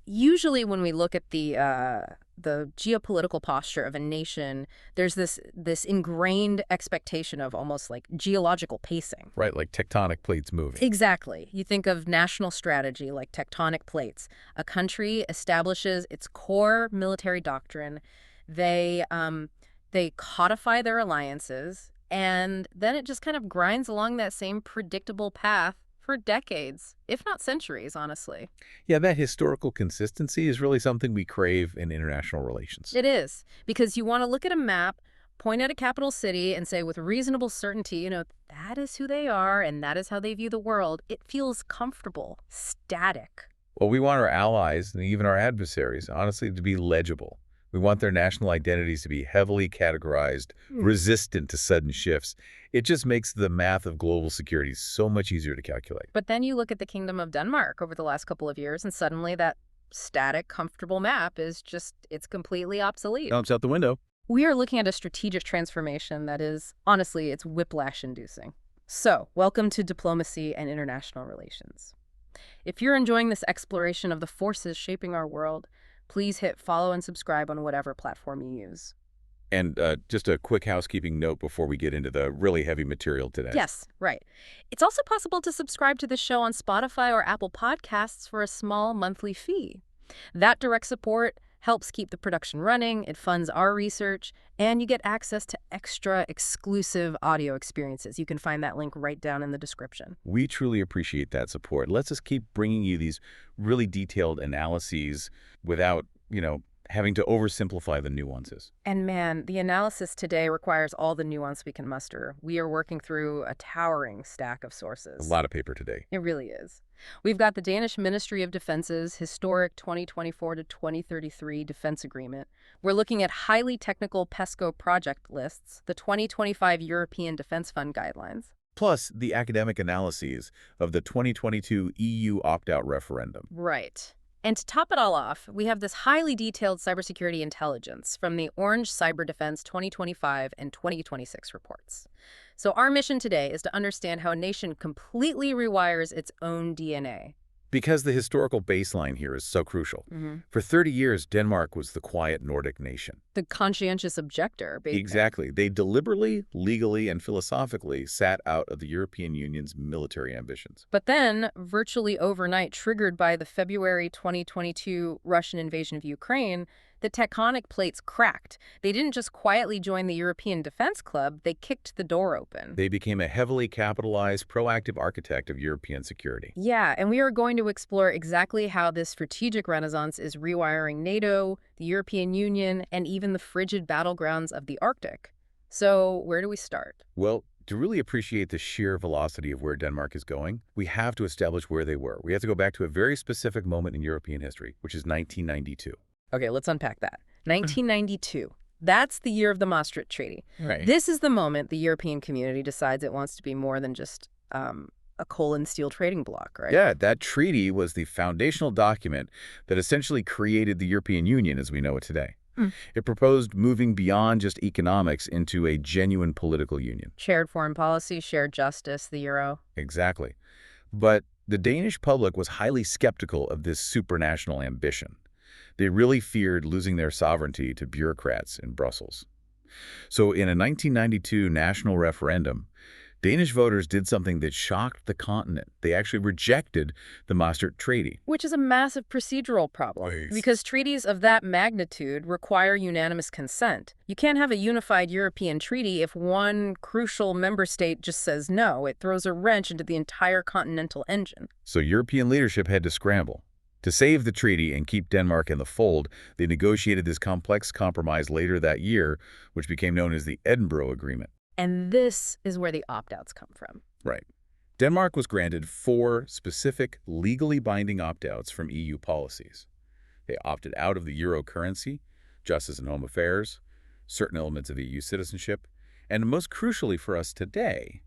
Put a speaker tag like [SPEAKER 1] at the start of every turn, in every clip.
[SPEAKER 1] Usually when we look at the geopolitical posture of a nation, there's this ingrained expectation of almost like geological pacing.
[SPEAKER 2] Right, like tectonic plates moving.
[SPEAKER 1] Exactly. You think of national strategy like tectonic plates. A country establishes its core military doctrine. They codify their alliances, and then it just kind of grinds along that same predictable path for decades, if not centuries, honestly.
[SPEAKER 2] Yeah, that historical consistency is really something we crave in international relations.
[SPEAKER 1] It is, because you want to look at a map, point at a capital city, and say with reasonable certainty, that is who they are and that is how they view the world. It feels comfortable, static.
[SPEAKER 2] Well, we want our allies and even our adversaries, honestly, to be legible. We want their national identities to be heavily categorized, resistant to sudden shifts. It just makes the math of global security so much easier to calculate.
[SPEAKER 1] But then you look at the Kingdom of Denmark over the last couple of years, and suddenly that static, comfortable map it's completely obsolete.
[SPEAKER 2] Jumps out the window.
[SPEAKER 1] We are looking at a strategic transformation that is, honestly, it's whiplash-inducing. So, welcome to Diplomacy and International Relations. If you're enjoying this exploration of the forces shaping our world, please hit follow and subscribe on whatever platform you use.
[SPEAKER 2] And just a quick housekeeping note before we get into the really heavy material today.
[SPEAKER 1] Yes, right. It's also possible to subscribe to the show on Spotify or Apple Podcasts for a small monthly fee. That direct support helps keep the production running, it funds our research, and you get access to extra exclusive audio experiences. You can find that link right down in the description.
[SPEAKER 2] We truly appreciate that support. Let's just keep bringing you these really detailed analyses without, having to oversimplify the nuances.
[SPEAKER 1] And man, the analysis today requires all the nuance we can muster. We are working through a towering stack of sources.
[SPEAKER 2] A lot of paper today.
[SPEAKER 1] It really is. We've got the Danish Ministry of Defense's historic 2024 to 2033 defense agreement. We're looking at highly technical PESCO project lists, the 2025 European Defense Fund guidelines.
[SPEAKER 2] Plus the academic analyses of the 2022 EU opt-out referendum.
[SPEAKER 1] Right. And to top it all off, we have this highly detailed cybersecurity intelligence from the Orange Cyber Defense 2025 and 2026 reports. So our mission today is to understand how a nation completely rewires its own DNA.
[SPEAKER 2] Because the historical baseline here is so crucial. For 30 years, Denmark was the quiet Nordic nation.
[SPEAKER 1] The conscientious objector, basically.
[SPEAKER 2] Exactly. They deliberately, legally, and philosophically sat out of the European Union's military ambitions.
[SPEAKER 1] But then, virtually overnight, triggered by the February 2022 Russian invasion of Ukraine, the tectonic plates cracked. They didn't just quietly join the European Defense Club, they kicked the door open.
[SPEAKER 2] They became a heavily capitalized, proactive architect of European security.
[SPEAKER 1] Yeah, and we are going to explore exactly how this strategic renaissance is rewiring NATO, the European Union, and even the frigid battlegrounds of the Arctic. So, where do we start?
[SPEAKER 2] Well, to really appreciate the sheer velocity of where Denmark is going, we have to establish where they were. We have to go back to a very specific moment in European history, which is 1992.
[SPEAKER 1] Okay, let's unpack that. 1992. That's the year of the Maastricht Treaty.
[SPEAKER 2] Right.
[SPEAKER 1] This is the moment the European community decides it wants to be more than just a coal and steel trading bloc, right?
[SPEAKER 2] Yeah, that treaty was the foundational document that essentially created the European Union as we know it today. It proposed moving beyond just economics into a genuine political union.
[SPEAKER 1] Shared foreign policy, shared justice, the euro.
[SPEAKER 2] Exactly. But the Danish public was highly skeptical of this supranational ambition. They really feared losing their sovereignty to bureaucrats in Brussels. So in a 1992 national referendum, Danish voters did something that shocked the continent. They actually rejected the Maastricht Treaty.
[SPEAKER 1] Which is a massive procedural problem, because treaties of that magnitude require unanimous consent. You can't have a unified European treaty if one crucial member state just says no. It throws a wrench into the entire continental engine.
[SPEAKER 2] So European leadership had to scramble. To save the treaty and keep Denmark in the fold, they negotiated this complex compromise later that year, which became known as the Edinburgh Agreement.
[SPEAKER 1] And this is where the opt-outs come from.
[SPEAKER 2] Right. Denmark was granted 4 specific, legally binding opt-outs from EU policies. They opted out of the euro currency, justice and home affairs, certain elements of EU citizenship, and most crucially for us today,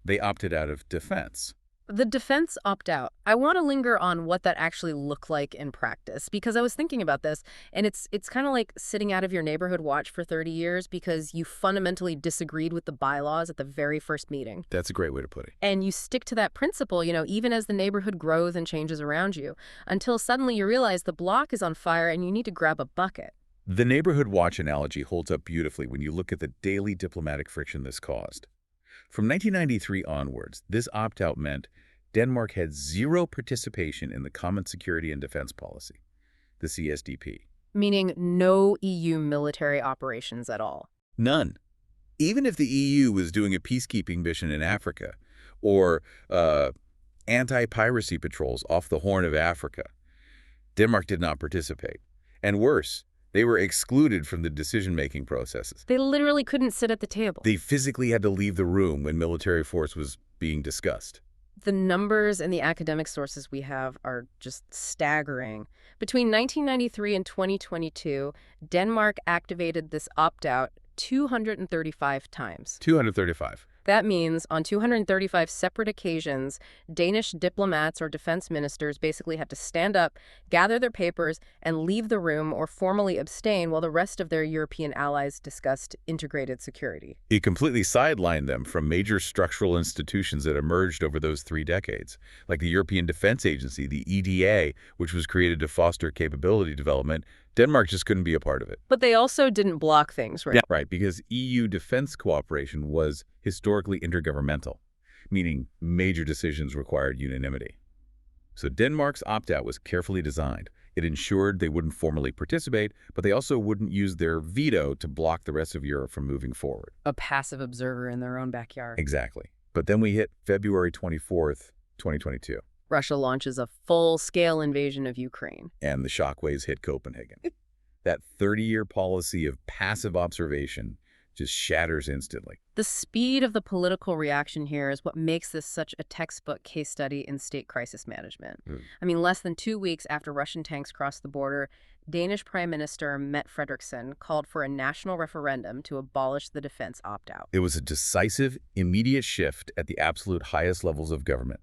[SPEAKER 2] they opted out of defense.
[SPEAKER 1] The defense opt-out. I want to linger on what that actually looked like in practice because I was thinking about this, and it's kind of like sitting out of your neighborhood watch for 30 years because you fundamentally disagreed with the bylaws at the very first meeting.
[SPEAKER 2] That's a great way to put it.
[SPEAKER 1] And you stick to that principle, even as the neighborhood grows and changes around you, until suddenly you realize the block is on fire and you need to grab a bucket.
[SPEAKER 2] The neighborhood watch analogy holds up beautifully when you look at the daily diplomatic friction this caused. From 1993 onwards, this opt-out meant Denmark had zero participation in the Common Security and Defense Policy, the CSDP.
[SPEAKER 1] Meaning no EU military operations at all.
[SPEAKER 2] None. Even if the EU was doing a peacekeeping mission in Africa or anti-piracy patrols off the Horn of Africa, Denmark did not participate. And worse, they were excluded from the decision-making processes.
[SPEAKER 1] They literally couldn't sit at the table.
[SPEAKER 2] They physically had to leave the room when military force was being discussed.
[SPEAKER 1] The numbers and the academic sources we have are just staggering. Between 1993 and 2022, Denmark activated this opt-out 235 times.
[SPEAKER 2] 235.
[SPEAKER 1] That means on 235 separate occasions, Danish diplomats or defense ministers basically had to stand up, gather their papers, and leave the room or formally abstain while the rest of their European allies discussed integrated security.
[SPEAKER 2] It completely sidelined them from major structural institutions that emerged over those 3 decades, like the European Defense Agency, the EDA, which was created to foster capability development. Denmark just couldn't be a part of it.
[SPEAKER 1] But they also didn't block things, right?
[SPEAKER 2] Yeah, right, because EU defense cooperation was historically intergovernmental, meaning major decisions required unanimity. So Denmark's opt-out was carefully designed. It ensured they wouldn't formally participate, but they also wouldn't use their veto to block the rest of Europe from moving forward.
[SPEAKER 1] A passive observer in their own backyard.
[SPEAKER 2] Exactly. But then we hit February 24th, 2022.
[SPEAKER 1] Russia launches a full-scale invasion of Ukraine.
[SPEAKER 2] And the shockwaves hit Copenhagen. That 30-year policy of passive observation just shatters instantly.
[SPEAKER 1] The speed of the political reaction here is what makes this such a textbook case study in state crisis management. I mean, less than 2 weeks after Russian tanks crossed the border, Danish Prime Minister Mette Frederiksen called for a national referendum to abolish the defense opt-out.
[SPEAKER 2] It was a decisive, immediate shift at the absolute highest levels of government.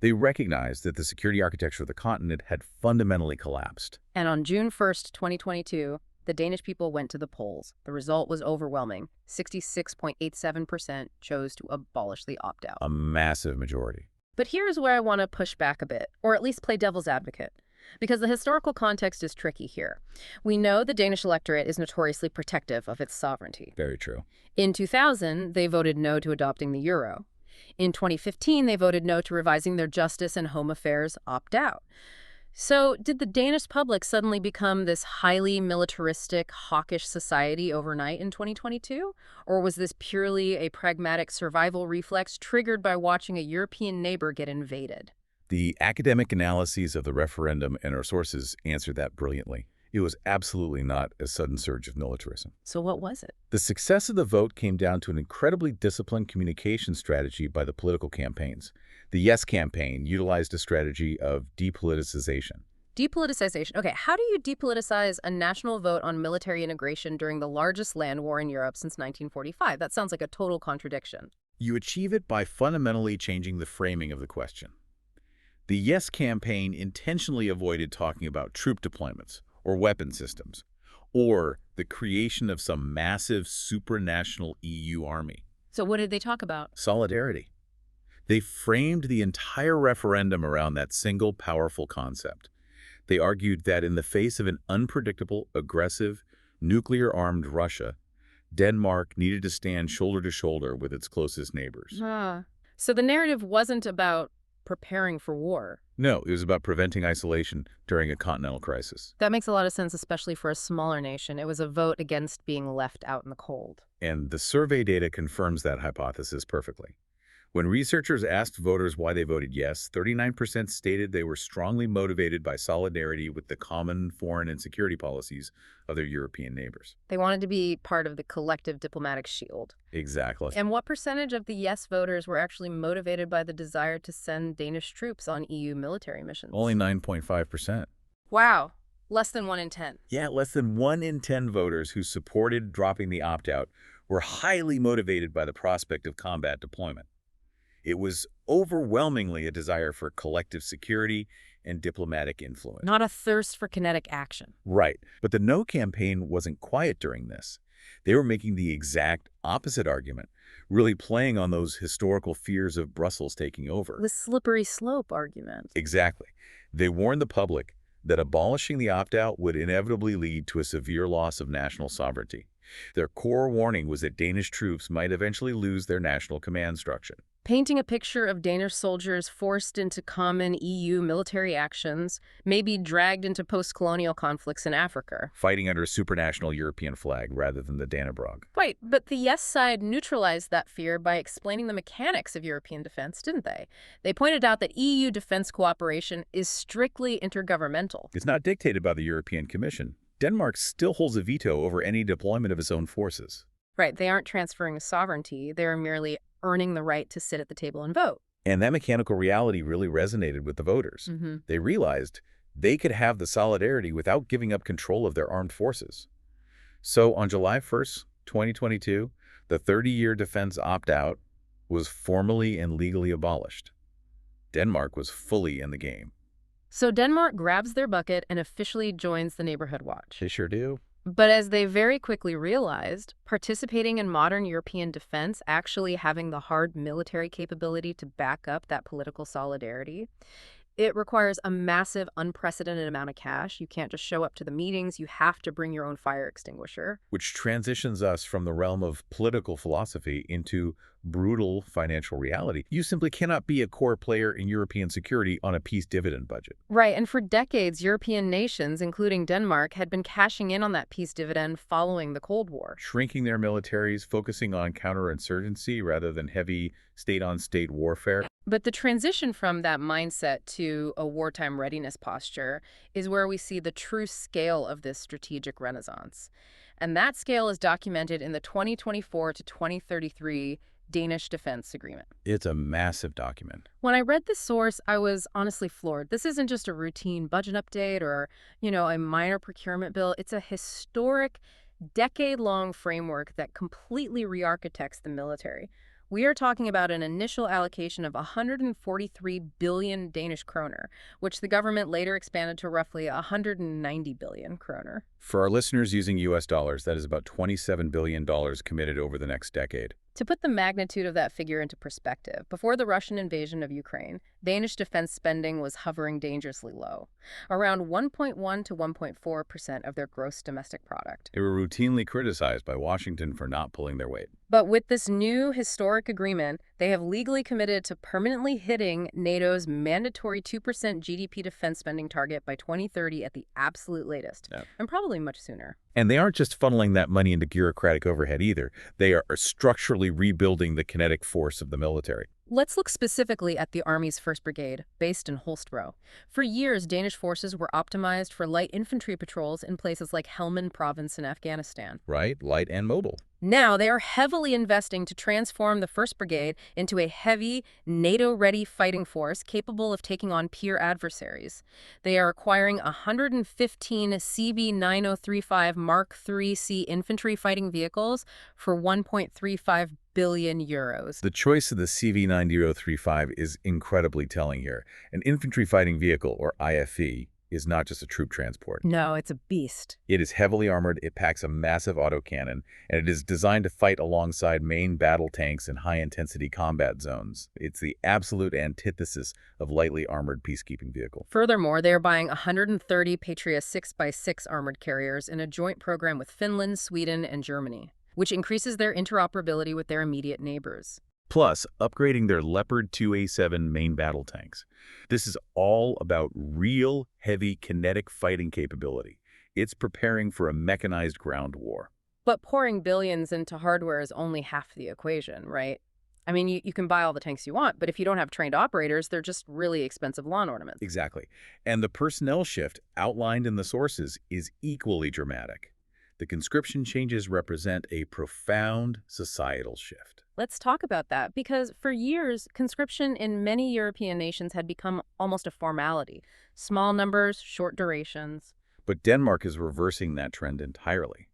[SPEAKER 2] They recognized that the security architecture of the continent had fundamentally collapsed.
[SPEAKER 1] And on June 1st, 2022, the Danish people went to the polls. The result was overwhelming. 66.87% chose to abolish the opt-out.
[SPEAKER 2] A massive majority.
[SPEAKER 1] But here's where I want to push back a bit, or at least play devil's advocate. Because the historical context is tricky here. We know the Danish electorate is notoriously protective of its sovereignty.
[SPEAKER 2] Very true.
[SPEAKER 1] In 2000, they voted no to adopting the euro. In 2015, they voted no to revising their justice and home affairs opt-out. So did the Danish public suddenly become this highly militaristic, hawkish society overnight in 2022? Or was this purely a pragmatic survival reflex triggered by watching a European neighbor get invaded?
[SPEAKER 2] The academic analyses of the referendum and our sources answer that brilliantly. It was absolutely not a sudden surge of militarism.
[SPEAKER 1] So what was it?
[SPEAKER 2] The success of the vote came down to an incredibly disciplined communication strategy by the political campaigns. The Yes campaign utilized a strategy of depoliticization.
[SPEAKER 1] Depoliticization. Okay, how do you depoliticize a national vote on military integration during the largest land war in Europe since 1945? That sounds like a total contradiction.
[SPEAKER 2] You achieve it by fundamentally changing the framing of the question. The Yes campaign intentionally avoided talking about troop deployments or weapon systems, or the creation of some massive supranational EU army.
[SPEAKER 1] So what did they talk about?
[SPEAKER 2] Solidarity. They framed the entire referendum around that single powerful concept. They argued that in the face of an unpredictable, aggressive, nuclear-armed Russia, Denmark needed to stand shoulder to shoulder with its closest neighbors.
[SPEAKER 1] So the narrative wasn't about preparing for war.
[SPEAKER 2] No, it was about preventing isolation during a continental crisis.
[SPEAKER 1] That makes a lot of sense, especially for a smaller nation. It was a vote against being left out in the cold.
[SPEAKER 2] And the survey data confirms that hypothesis perfectly. When researchers asked voters why they voted yes, 39% stated they were strongly motivated by solidarity with the common foreign and security policies of their European neighbors.
[SPEAKER 1] They wanted to be part of the collective diplomatic shield.
[SPEAKER 2] Exactly.
[SPEAKER 1] And what percentage of the yes voters were actually motivated by the desire to send Danish troops on EU military missions?
[SPEAKER 2] Only 9.5%.
[SPEAKER 1] Wow. Less than 1 in 10.
[SPEAKER 2] Yeah, less than 1 in 10 voters who supported dropping the opt-out were highly motivated by the prospect of combat deployment. It was overwhelmingly a desire for collective security and diplomatic influence.
[SPEAKER 1] Not a thirst for kinetic action.
[SPEAKER 2] Right. But the No campaign wasn't quiet during this. They were making the exact opposite argument, really playing on those historical fears of Brussels taking over.
[SPEAKER 1] The slippery slope argument.
[SPEAKER 2] Exactly. They warned the public that abolishing the opt-out would inevitably lead to a severe loss of national sovereignty. Their core warning was that Danish troops might eventually lose their national command structure.
[SPEAKER 1] Painting a picture of Danish soldiers forced into common EU military actions, maybe dragged into post-colonial conflicts in Africa.
[SPEAKER 2] Fighting under a supranational European flag rather than the Dannebrog.
[SPEAKER 1] Right, but the yes side neutralized that fear by explaining the mechanics of European defense, didn't they? They pointed out that EU defense cooperation is strictly intergovernmental.
[SPEAKER 2] It's not dictated by the European Commission. Denmark still holds a veto over any deployment of its own forces.
[SPEAKER 1] Right, they aren't transferring sovereignty, they're merely earning the right to sit at the table and vote.
[SPEAKER 2] And that mechanical reality really resonated with the voters. They realized they could have the solidarity without giving up control of their armed forces. So on July 1st, 2022, the 30-year defense opt-out was formally and legally abolished. Denmark was fully in the game.
[SPEAKER 1] So Denmark grabs their bucket and officially joins the Neighborhood Watch.
[SPEAKER 2] They sure do.
[SPEAKER 1] But as they very quickly realized, participating in modern European defense, actually having the hard military capability to back up that political solidarity, it requires a massive, unprecedented amount of cash. You can't just show up to the meetings. You have to bring your own fire extinguisher.
[SPEAKER 2] Which transitions us from the realm of political philosophy into brutal financial reality. You simply cannot be a core player in European security on a peace dividend budget.
[SPEAKER 1] Right, and for decades, European nations, including Denmark, had been cashing in on that peace dividend following the Cold War.
[SPEAKER 2] Shrinking their militaries, focusing on counterinsurgency rather than heavy state-on-state warfare.
[SPEAKER 1] But the transition from that mindset to a wartime readiness posture is where we see the true scale of this strategic renaissance. And that scale is documented in the 2024 to 2033 Danish Defense Agreement.
[SPEAKER 2] It's a massive document.
[SPEAKER 1] When I read this source, I was honestly floored. This isn't just a routine budget update or, a minor procurement bill. It's a historic, decade-long framework that completely re-architects the military. We are talking about an initial allocation of 143 billion Danish kroner, which the government later expanded to roughly 190 billion kroner.
[SPEAKER 2] For our listeners using US dollars, that is about $27 billion committed over the next decade.
[SPEAKER 1] To put the magnitude of that figure into perspective, before the Russian invasion of Ukraine, Danish defense spending was hovering dangerously low, around 1.1 to 1.4% of their gross domestic product.
[SPEAKER 2] They were routinely criticized by Washington for not pulling their weight.
[SPEAKER 1] But with this new historic agreement, they have legally committed to permanently hitting NATO's mandatory 2% GDP defense spending target by 2030 at the absolute latest, and probably much sooner.
[SPEAKER 2] And they aren't just funneling that money into bureaucratic overhead either. They are structurally rebuilding the kinetic force of the military.
[SPEAKER 1] Let's look specifically at the Army's 1st Brigade, based in Holstebro. For years, Danish forces were optimized for light infantry patrols in places like Helmand Province in Afghanistan.
[SPEAKER 2] Right, light and mobile.
[SPEAKER 1] Now, they are heavily investing to transform the 1st Brigade into a heavy, NATO-ready fighting force capable of taking on peer adversaries. They are acquiring 115 CB9035 Mark III-C infantry fighting vehicles for 1.35 billion euros.
[SPEAKER 2] The choice of the CV9035 is incredibly telling here. An infantry fighting vehicle, or IFV, is not just a troop transport.
[SPEAKER 1] No, it's a beast.
[SPEAKER 2] It is heavily armored, it packs a massive autocannon, and it is designed to fight alongside main battle tanks in high-intensity combat zones. It's the absolute antithesis of lightly armored peacekeeping vehicle.
[SPEAKER 1] Furthermore, they are buying 130 Patriot 6x6 armored carriers in a joint program with Finland, Sweden, and Germany, which increases their interoperability with their immediate neighbors.
[SPEAKER 2] Plus, upgrading their Leopard 2A7 main battle tanks. This is all about real, heavy kinetic fighting capability. It's preparing for a mechanized ground war.
[SPEAKER 1] But pouring billions into hardware is only half the equation, right? I mean, you can buy all the tanks you want, but if you don't have trained operators, they're just really expensive lawn ornaments.
[SPEAKER 2] Exactly. And the personnel shift outlined in the sources is equally dramatic. The conscription changes represent a profound societal shift.
[SPEAKER 1] Let's talk about that, because for years, conscription in many European nations had become almost a formality. Small numbers, short durations.
[SPEAKER 2] But Denmark is reversing that trend entirely.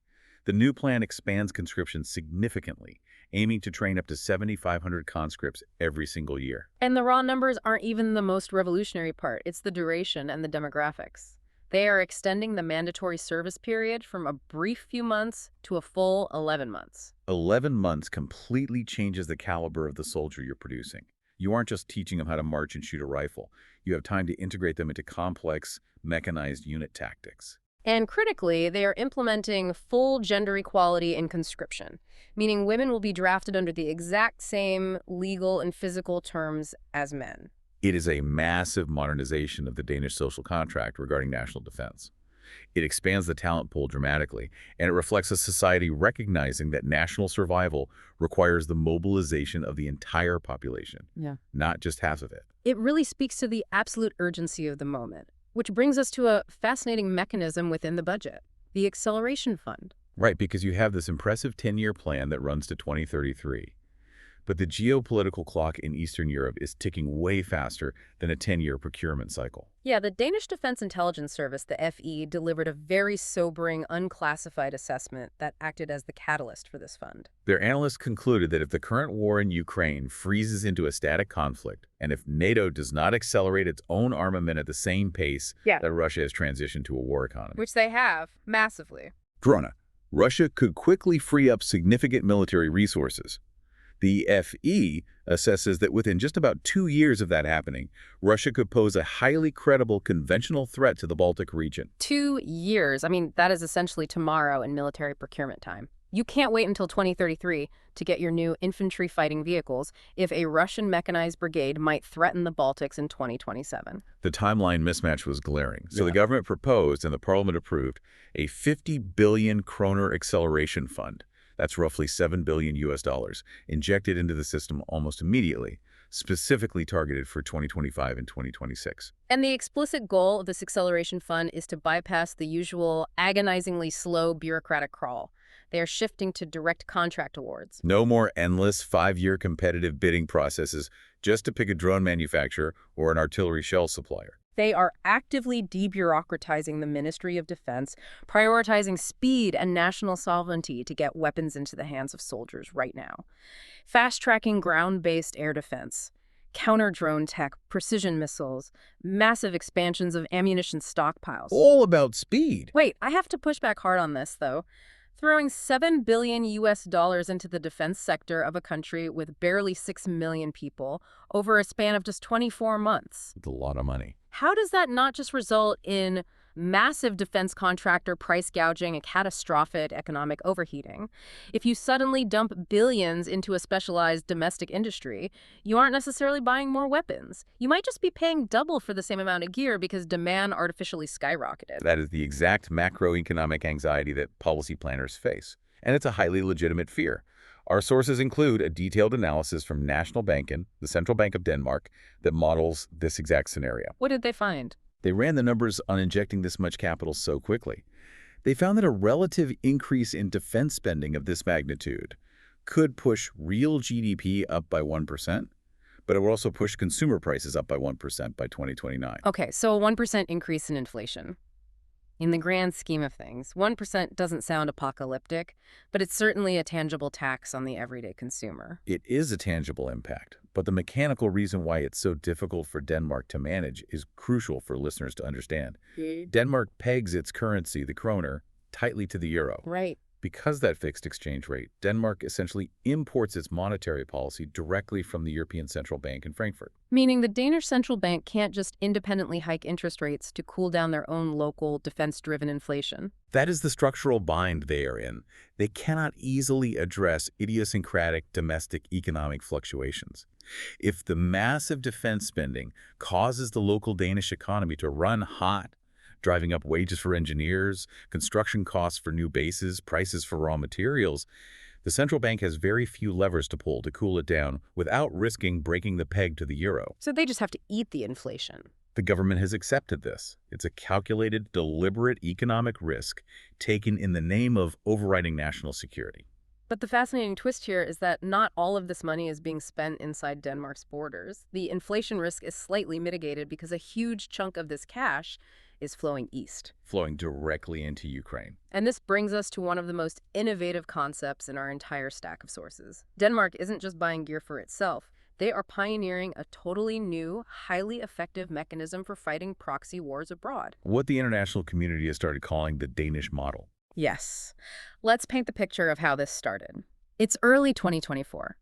[SPEAKER 2] The new plan expands conscription significantly, aiming to train up to 7,500 conscripts every single year.
[SPEAKER 1] And the raw numbers aren't even the most revolutionary part. It's the duration and the demographics. They are extending the mandatory service period from a brief few months to a full 11 months.
[SPEAKER 2] 11 months completely changes the caliber of the soldier you're producing. You aren't just teaching them how to march and shoot a rifle. You have time to integrate them into complex, mechanized unit tactics.
[SPEAKER 1] And critically, they are implementing full gender equality in conscription, meaning women will be drafted under the exact same legal and physical terms as men.
[SPEAKER 2] It is a massive modernization of the Danish social contract regarding national defense. It expands the talent pool dramatically, and it reflects a society recognizing that national survival requires the mobilization of the entire population, not just half of it.
[SPEAKER 1] It really speaks to the absolute urgency of the moment, which brings us to a fascinating mechanism within the budget, the Acceleration Fund.
[SPEAKER 2] Right, because you have this impressive 10-year plan that runs to 2033. But the geopolitical clock in Eastern Europe is ticking way faster than a 10-year procurement cycle.
[SPEAKER 1] Yeah, the Danish Defense Intelligence Service, the FE, delivered a very sobering, unclassified assessment that acted as the catalyst for this fund.
[SPEAKER 2] Their analysts concluded that if the current war in Ukraine freezes into a static conflict, and if NATO does not accelerate its own armament at the same pace that Russia has transitioned to a war economy,
[SPEAKER 1] Which they have, massively.
[SPEAKER 2] Drona, Russia could quickly free up significant military resources. The FE assesses that within just about 2 years of that happening, Russia could pose a highly credible conventional threat to the Baltic region.
[SPEAKER 1] 2 years. I mean, that is essentially tomorrow in military procurement time. You can't wait until 2033 to get your new infantry fighting vehicles if a Russian mechanized brigade might threaten the Baltics in 2027.
[SPEAKER 2] The timeline mismatch was glaring, so the government proposed and the parliament approved a 50 billion kroner acceleration fund. That's roughly $7 billion US, injected into the system almost immediately, specifically targeted for 2025 and 2026.
[SPEAKER 1] And the explicit goal of this acceleration fund is to bypass the usual agonizingly slow bureaucratic crawl. They are shifting to direct contract awards.
[SPEAKER 2] No more endless 5-year competitive bidding processes just to pick a drone manufacturer or an artillery shell supplier.
[SPEAKER 1] They are actively debureaucratizing the Ministry of Defense, prioritizing speed and national sovereignty to get weapons into the hands of soldiers right now. Fast-tracking ground-based air defense, counter-drone tech, precision missiles, massive expansions of ammunition stockpiles.
[SPEAKER 2] All about speed.
[SPEAKER 1] Wait, I have to push back hard on this, though. Throwing $7 billion US into the defense sector of a country with barely 6 million people over a span of just 24 months.
[SPEAKER 2] It's a lot of money.
[SPEAKER 1] How does that not just result in massive defense contractor price gouging and catastrophic economic overheating? If you suddenly dump billions into a specialized domestic industry, you aren't necessarily buying more weapons. You might just be paying double for the same amount of gear because demand artificially skyrocketed.
[SPEAKER 2] That is the exact macroeconomic anxiety that policy planners face, and it's a highly legitimate fear. Our sources include a detailed analysis from National Banken, the Central Bank of Denmark, that models this exact scenario.
[SPEAKER 1] What did they find?
[SPEAKER 2] They ran the numbers on injecting this much capital so quickly. They found that a relative increase in defense spending of this magnitude could push real GDP up by 1%, but it would also push consumer prices up by 1% by 2029.
[SPEAKER 1] Okay, so a 1% increase in inflation. In the grand scheme of things, 1% doesn't sound apocalyptic, but it's certainly a tangible tax on the everyday consumer.
[SPEAKER 2] It is a tangible impact, but the mechanical reason why it's so difficult for Denmark to manage is crucial for listeners to understand. Denmark pegs its currency, the kroner, tightly to the euro.
[SPEAKER 1] Right.
[SPEAKER 2] Because that fixed exchange rate, Denmark essentially imports its monetary policy directly from the European Central Bank in Frankfurt.
[SPEAKER 1] Meaning the Danish central bank can't just independently hike interest rates to cool down their own local defense-driven inflation.
[SPEAKER 2] That is the structural bind they are in. They cannot easily address idiosyncratic domestic economic fluctuations. If the massive defense spending causes the local Danish economy to run hot, driving up wages for engineers, construction costs for new bases, prices for raw materials, the central bank has very few levers to pull to cool it down without risking breaking the peg to the euro.
[SPEAKER 1] So they just have to eat the inflation.
[SPEAKER 2] The government has accepted this. It's a calculated, deliberate economic risk taken in the name of overriding national security.
[SPEAKER 1] But the fascinating twist here is that not all of this money is being spent inside Denmark's borders. The inflation risk is slightly mitigated because a huge chunk of this cash is flowing east.
[SPEAKER 2] Flowing directly into Ukraine.
[SPEAKER 1] And this brings us to one of the most innovative concepts in our entire stack of sources. Denmark isn't just buying gear for itself. They are pioneering a totally new, highly effective mechanism for fighting proxy wars abroad.
[SPEAKER 2] What the international community has started calling the Danish model.
[SPEAKER 1] Yes. Let's paint the picture of how this started. It's early 2024.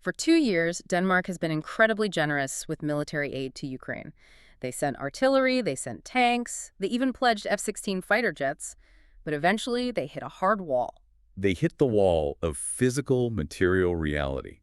[SPEAKER 1] For 2 years, Denmark has been incredibly generous with military aid to Ukraine. They sent artillery, they sent tanks, they even pledged F-16 fighter jets, but eventually they hit a hard wall.
[SPEAKER 2] They hit the wall of physical material reality.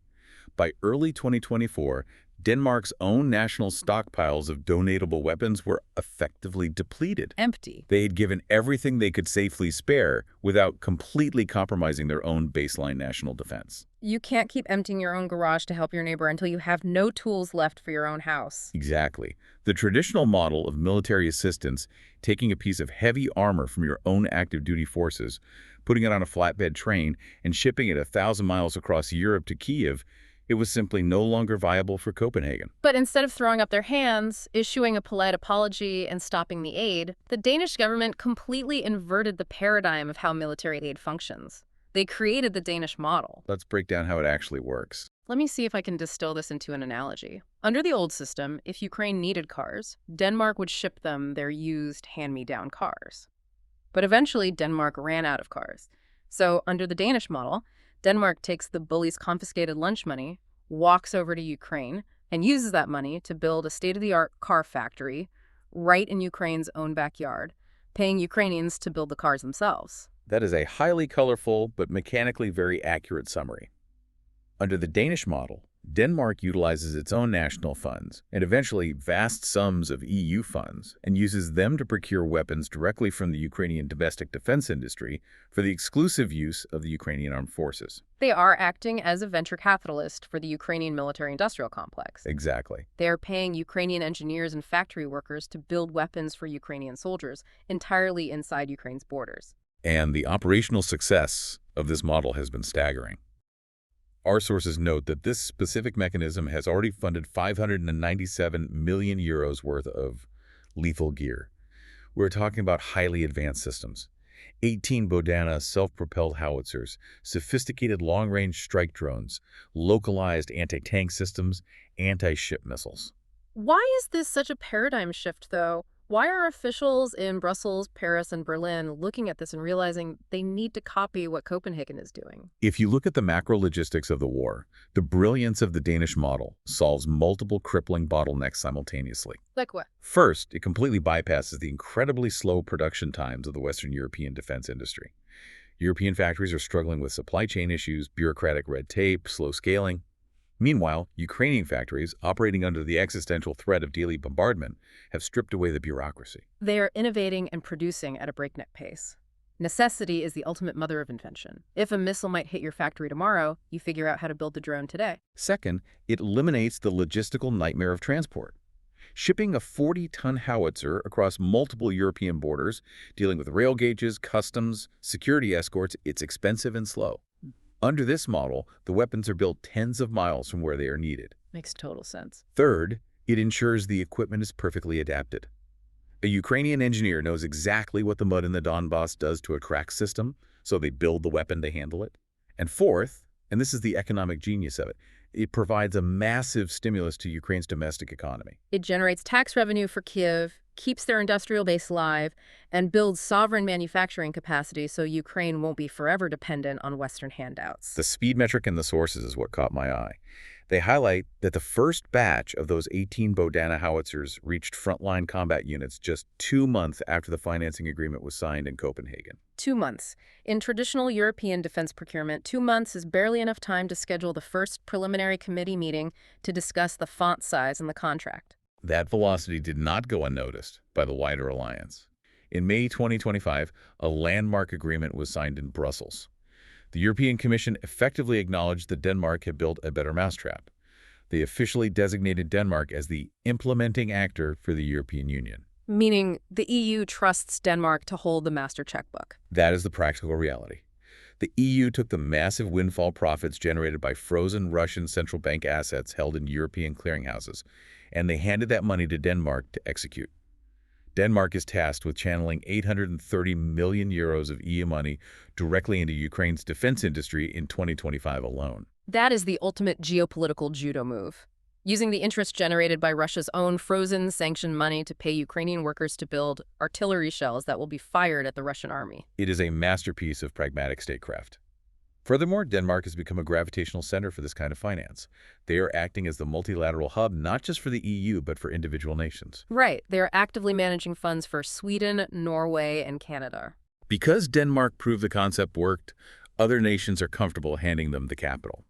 [SPEAKER 2] By early 2024, Denmark's own national stockpiles of donatable weapons were effectively depleted.
[SPEAKER 1] Empty.
[SPEAKER 2] They had given everything they could safely spare without completely compromising their own baseline national defense.
[SPEAKER 1] You can't keep emptying your own garage to help your neighbor until you have no tools left for your own house.
[SPEAKER 2] Exactly. The traditional model of military assistance, taking a piece of heavy armor from your own active duty forces, putting it on a flatbed train, and shipping it 1,000 miles across Europe to Kiev, it was simply no longer viable for Copenhagen.
[SPEAKER 1] But instead of throwing up their hands, issuing a polite apology, and stopping the aid, the Danish government completely inverted the paradigm of how military aid functions. They created the Danish model.
[SPEAKER 2] Let's break down how it actually works.
[SPEAKER 1] Let me see if I can distill this into an analogy. Under the old system, if Ukraine needed cars, Denmark would ship them their used hand-me-down cars. But eventually, Denmark ran out of cars. So under the Danish model, Denmark takes the bully's confiscated lunch money, walks over to Ukraine, and uses that money to build a state-of-the-art car factory right in Ukraine's own backyard, paying Ukrainians to build the cars themselves.
[SPEAKER 2] That is a highly colorful but mechanically very accurate summary. Under the Danish model, Denmark utilizes its own national funds and eventually vast sums of EU funds and uses them to procure weapons directly from the Ukrainian domestic defense industry for the exclusive use of the Ukrainian armed forces.
[SPEAKER 1] They are acting as a venture capitalist for the Ukrainian military-industrial complex.
[SPEAKER 2] Exactly.
[SPEAKER 1] They are paying Ukrainian engineers and factory workers to build weapons for Ukrainian soldiers entirely inside Ukraine's borders.
[SPEAKER 2] And the operational success of this model has been staggering. Our sources note that this specific mechanism has already funded 597 million euros worth of lethal gear. We're talking about highly advanced systems. 18 Bodana self-propelled howitzers, sophisticated long-range strike drones, localized anti-tank systems, anti-ship missiles.
[SPEAKER 1] Why is this such a paradigm shift, though? Why are officials in Brussels, Paris, and Berlin looking at this and realizing they need to copy what Copenhagen is doing?
[SPEAKER 2] If you look at the macro logistics of the war, the brilliance of the Danish model solves multiple crippling bottlenecks simultaneously.
[SPEAKER 1] Like what?
[SPEAKER 2] First, it completely bypasses the incredibly slow production times of the Western European defense industry. European factories are struggling with supply chain issues, bureaucratic red tape, slow scaling. Meanwhile, Ukrainian factories, operating under the existential threat of daily bombardment, have stripped away the bureaucracy.
[SPEAKER 1] They are innovating and producing at a breakneck pace. Necessity is the ultimate mother of invention. If a missile might hit your factory tomorrow, you figure out how to build the drone today.
[SPEAKER 2] Second, it eliminates the logistical nightmare of transport. Shipping a 40-ton howitzer across multiple European borders, dealing with rail gauges, customs, security escorts, it's expensive and slow. Under this model, the weapons are built tens of miles from where they are needed.
[SPEAKER 1] Makes total sense.
[SPEAKER 2] Third, it ensures the equipment is perfectly adapted. A Ukrainian engineer knows exactly what the mud in the Donbass does to a crack system, so they build the weapon to handle it. And fourth, and this is the economic genius of it, it provides a massive stimulus to Ukraine's domestic economy.
[SPEAKER 1] It generates tax revenue for Kiev, keeps their industrial base alive, and builds sovereign manufacturing capacity so Ukraine won't be forever dependent on Western handouts.
[SPEAKER 2] The speed metric in the sources is what caught my eye. They highlight that the first batch of those 18 Bodana howitzers reached frontline combat units just 2 months after the financing agreement was signed in Copenhagen.
[SPEAKER 1] 2 months. In traditional European defense procurement, 2 months is barely enough time to schedule the first preliminary committee meeting to discuss the font size in the contract.
[SPEAKER 2] That velocity did not go unnoticed by the wider alliance. In May 2025, a landmark agreement was signed in Brussels. The European Commission effectively acknowledged that Denmark had built a better mousetrap. They officially designated Denmark as the implementing actor for the European Union.
[SPEAKER 1] Meaning the EU trusts Denmark to hold the master checkbook.
[SPEAKER 2] That is the practical reality. The EU took the massive windfall profits generated by frozen Russian central bank assets held in European clearinghouses, and they handed that money to Denmark to execute. Denmark is tasked with channeling 830 million euros of EU money directly into Ukraine's defense industry in 2025 alone.
[SPEAKER 1] That is the ultimate geopolitical judo move. Using the interest generated by Russia's own frozen sanctioned money to pay Ukrainian workers to build artillery shells that will be fired at the Russian army.
[SPEAKER 2] It is a masterpiece of pragmatic statecraft. Furthermore, Denmark has become a gravitational center for this kind of finance. They are acting as the multilateral hub not just for the EU, but for individual nations.
[SPEAKER 1] Right. They are actively managing funds for Sweden, Norway, and Canada.
[SPEAKER 2] Because Denmark proved the concept worked, other nations are comfortable handing them the capital.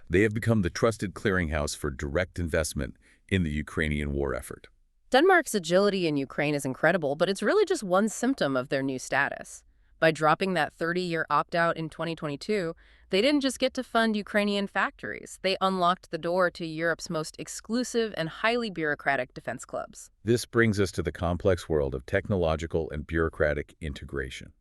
[SPEAKER 2] They have become the trusted clearinghouse for direct investment in the Ukrainian war effort.
[SPEAKER 1] Denmark's agility in Ukraine is incredible, but it's really just one symptom of their new status. By dropping that 30-year opt-out in 2022, they didn't just get to fund Ukrainian factories. They unlocked the door to Europe's most exclusive and highly bureaucratic defense clubs.
[SPEAKER 2] This brings us to the complex world of technological and bureaucratic integration.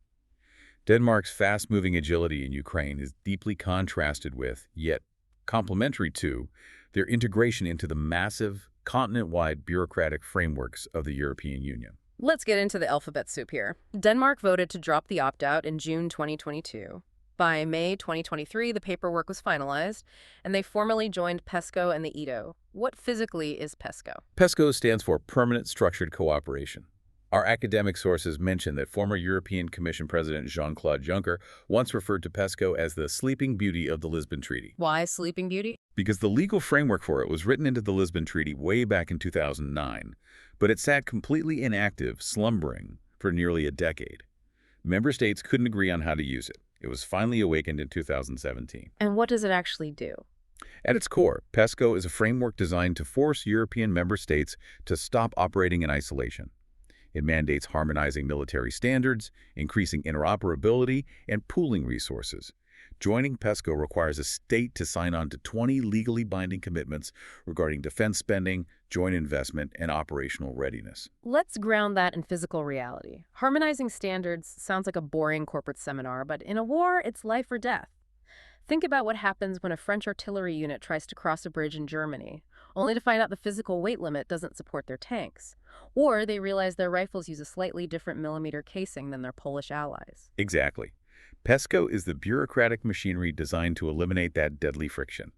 [SPEAKER 2] Denmark's fast-moving agility in Ukraine is deeply contrasted with, yet complementary to, their integration into the massive, continent-wide bureaucratic frameworks of the European Union.
[SPEAKER 1] Let's get into the alphabet soup here. Denmark voted to drop the opt-out in June 2022. By May 2023, the paperwork was finalized, and they formally joined PESCO and the EDO. What physically is PESCO?
[SPEAKER 2] PESCO stands for Permanent Structured Cooperation. Our academic sources mention that former European Commission President Jean-Claude Juncker once referred to PESCO as the sleeping beauty of the Lisbon Treaty.
[SPEAKER 1] Why sleeping beauty?
[SPEAKER 2] Because the legal framework for it was written into the Lisbon Treaty way back in 2009, but it sat completely inactive, slumbering, for nearly a decade. Member states couldn't agree on how to use it. It was finally awakened in 2017.
[SPEAKER 1] And what does it actually do?
[SPEAKER 2] At its core, PESCO is a framework designed to force European member states to stop operating in isolation. It mandates harmonizing military standards, increasing interoperability, and pooling resources. Joining PESCO requires a state to sign on to 20 legally binding commitments regarding defense spending, joint investment, and operational readiness.
[SPEAKER 1] Let's ground that in physical reality. Harmonizing standards sounds like a boring corporate seminar, but in a war, it's life or death. Think about what happens when a French artillery unit tries to cross a bridge in Germany, only to find out the physical weight limit doesn't support their tanks. Or they realize their rifles use a slightly different millimeter casing than their Polish allies.
[SPEAKER 2] Exactly. PESCO is the bureaucratic machinery designed to eliminate that deadly friction.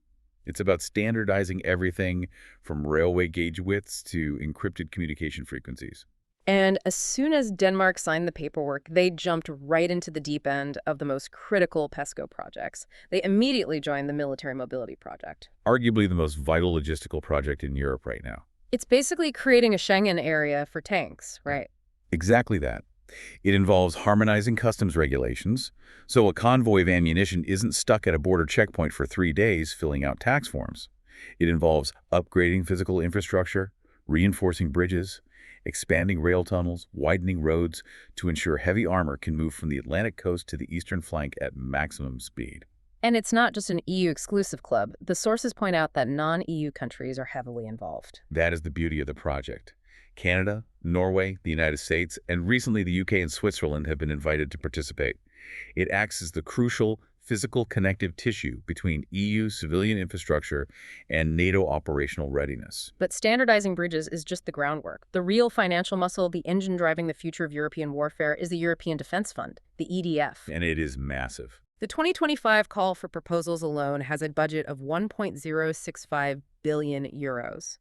[SPEAKER 2] It's about standardizing everything from railway gauge widths to encrypted communication frequencies.
[SPEAKER 1] And as soon as Denmark signed the paperwork, they jumped right into the deep end of the most critical PESCO projects. They immediately joined the military mobility project.
[SPEAKER 2] Arguably the most vital logistical project in Europe right now.
[SPEAKER 1] It's basically creating a Schengen area for tanks, right?
[SPEAKER 2] Exactly that. It involves harmonizing customs regulations, so a convoy of ammunition isn't stuck at a border checkpoint for 3 days filling out tax forms. It involves upgrading physical infrastructure, reinforcing bridges, expanding rail tunnels, widening roads to ensure heavy armor can move from the Atlantic coast to the eastern flank at maximum speed.
[SPEAKER 1] And it's not just an EU-exclusive club. The sources point out that non-EU countries are heavily involved.
[SPEAKER 2] That is the beauty of the project. Canada, Norway, the United States, and recently the UK and Switzerland have been invited to participate. It acts as the crucial physical connective tissue between EU civilian infrastructure and NATO operational readiness.
[SPEAKER 1] But standardizing bridges is just the groundwork. The real financial muscle, the engine driving the future of European warfare, is the European Defense Fund, the EDF.
[SPEAKER 2] And it is massive.
[SPEAKER 1] The 2025 call for proposals alone has a budget of 1.065 billion euros.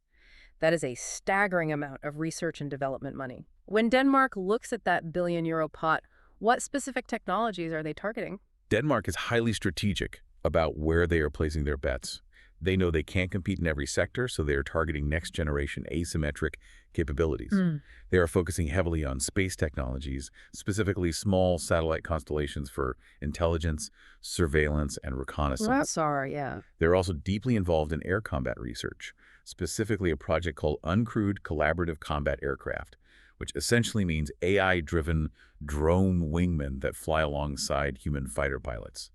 [SPEAKER 1] That is a staggering amount of research and development money. When Denmark looks at that billion-euro pot, what specific technologies are they targeting?
[SPEAKER 2] Denmark is highly strategic about where they are placing their bets. They know they can't compete in every sector, so they are targeting next-generation asymmetric capabilities. They are focusing heavily on space technologies, specifically small satellite constellations for intelligence, surveillance, and reconnaissance.
[SPEAKER 1] Yeah.
[SPEAKER 2] They're also deeply involved in air combat research, specifically a project called Uncrewed Collaborative Combat Aircraft, which essentially means AI-driven drone wingmen that fly alongside human fighter pilots.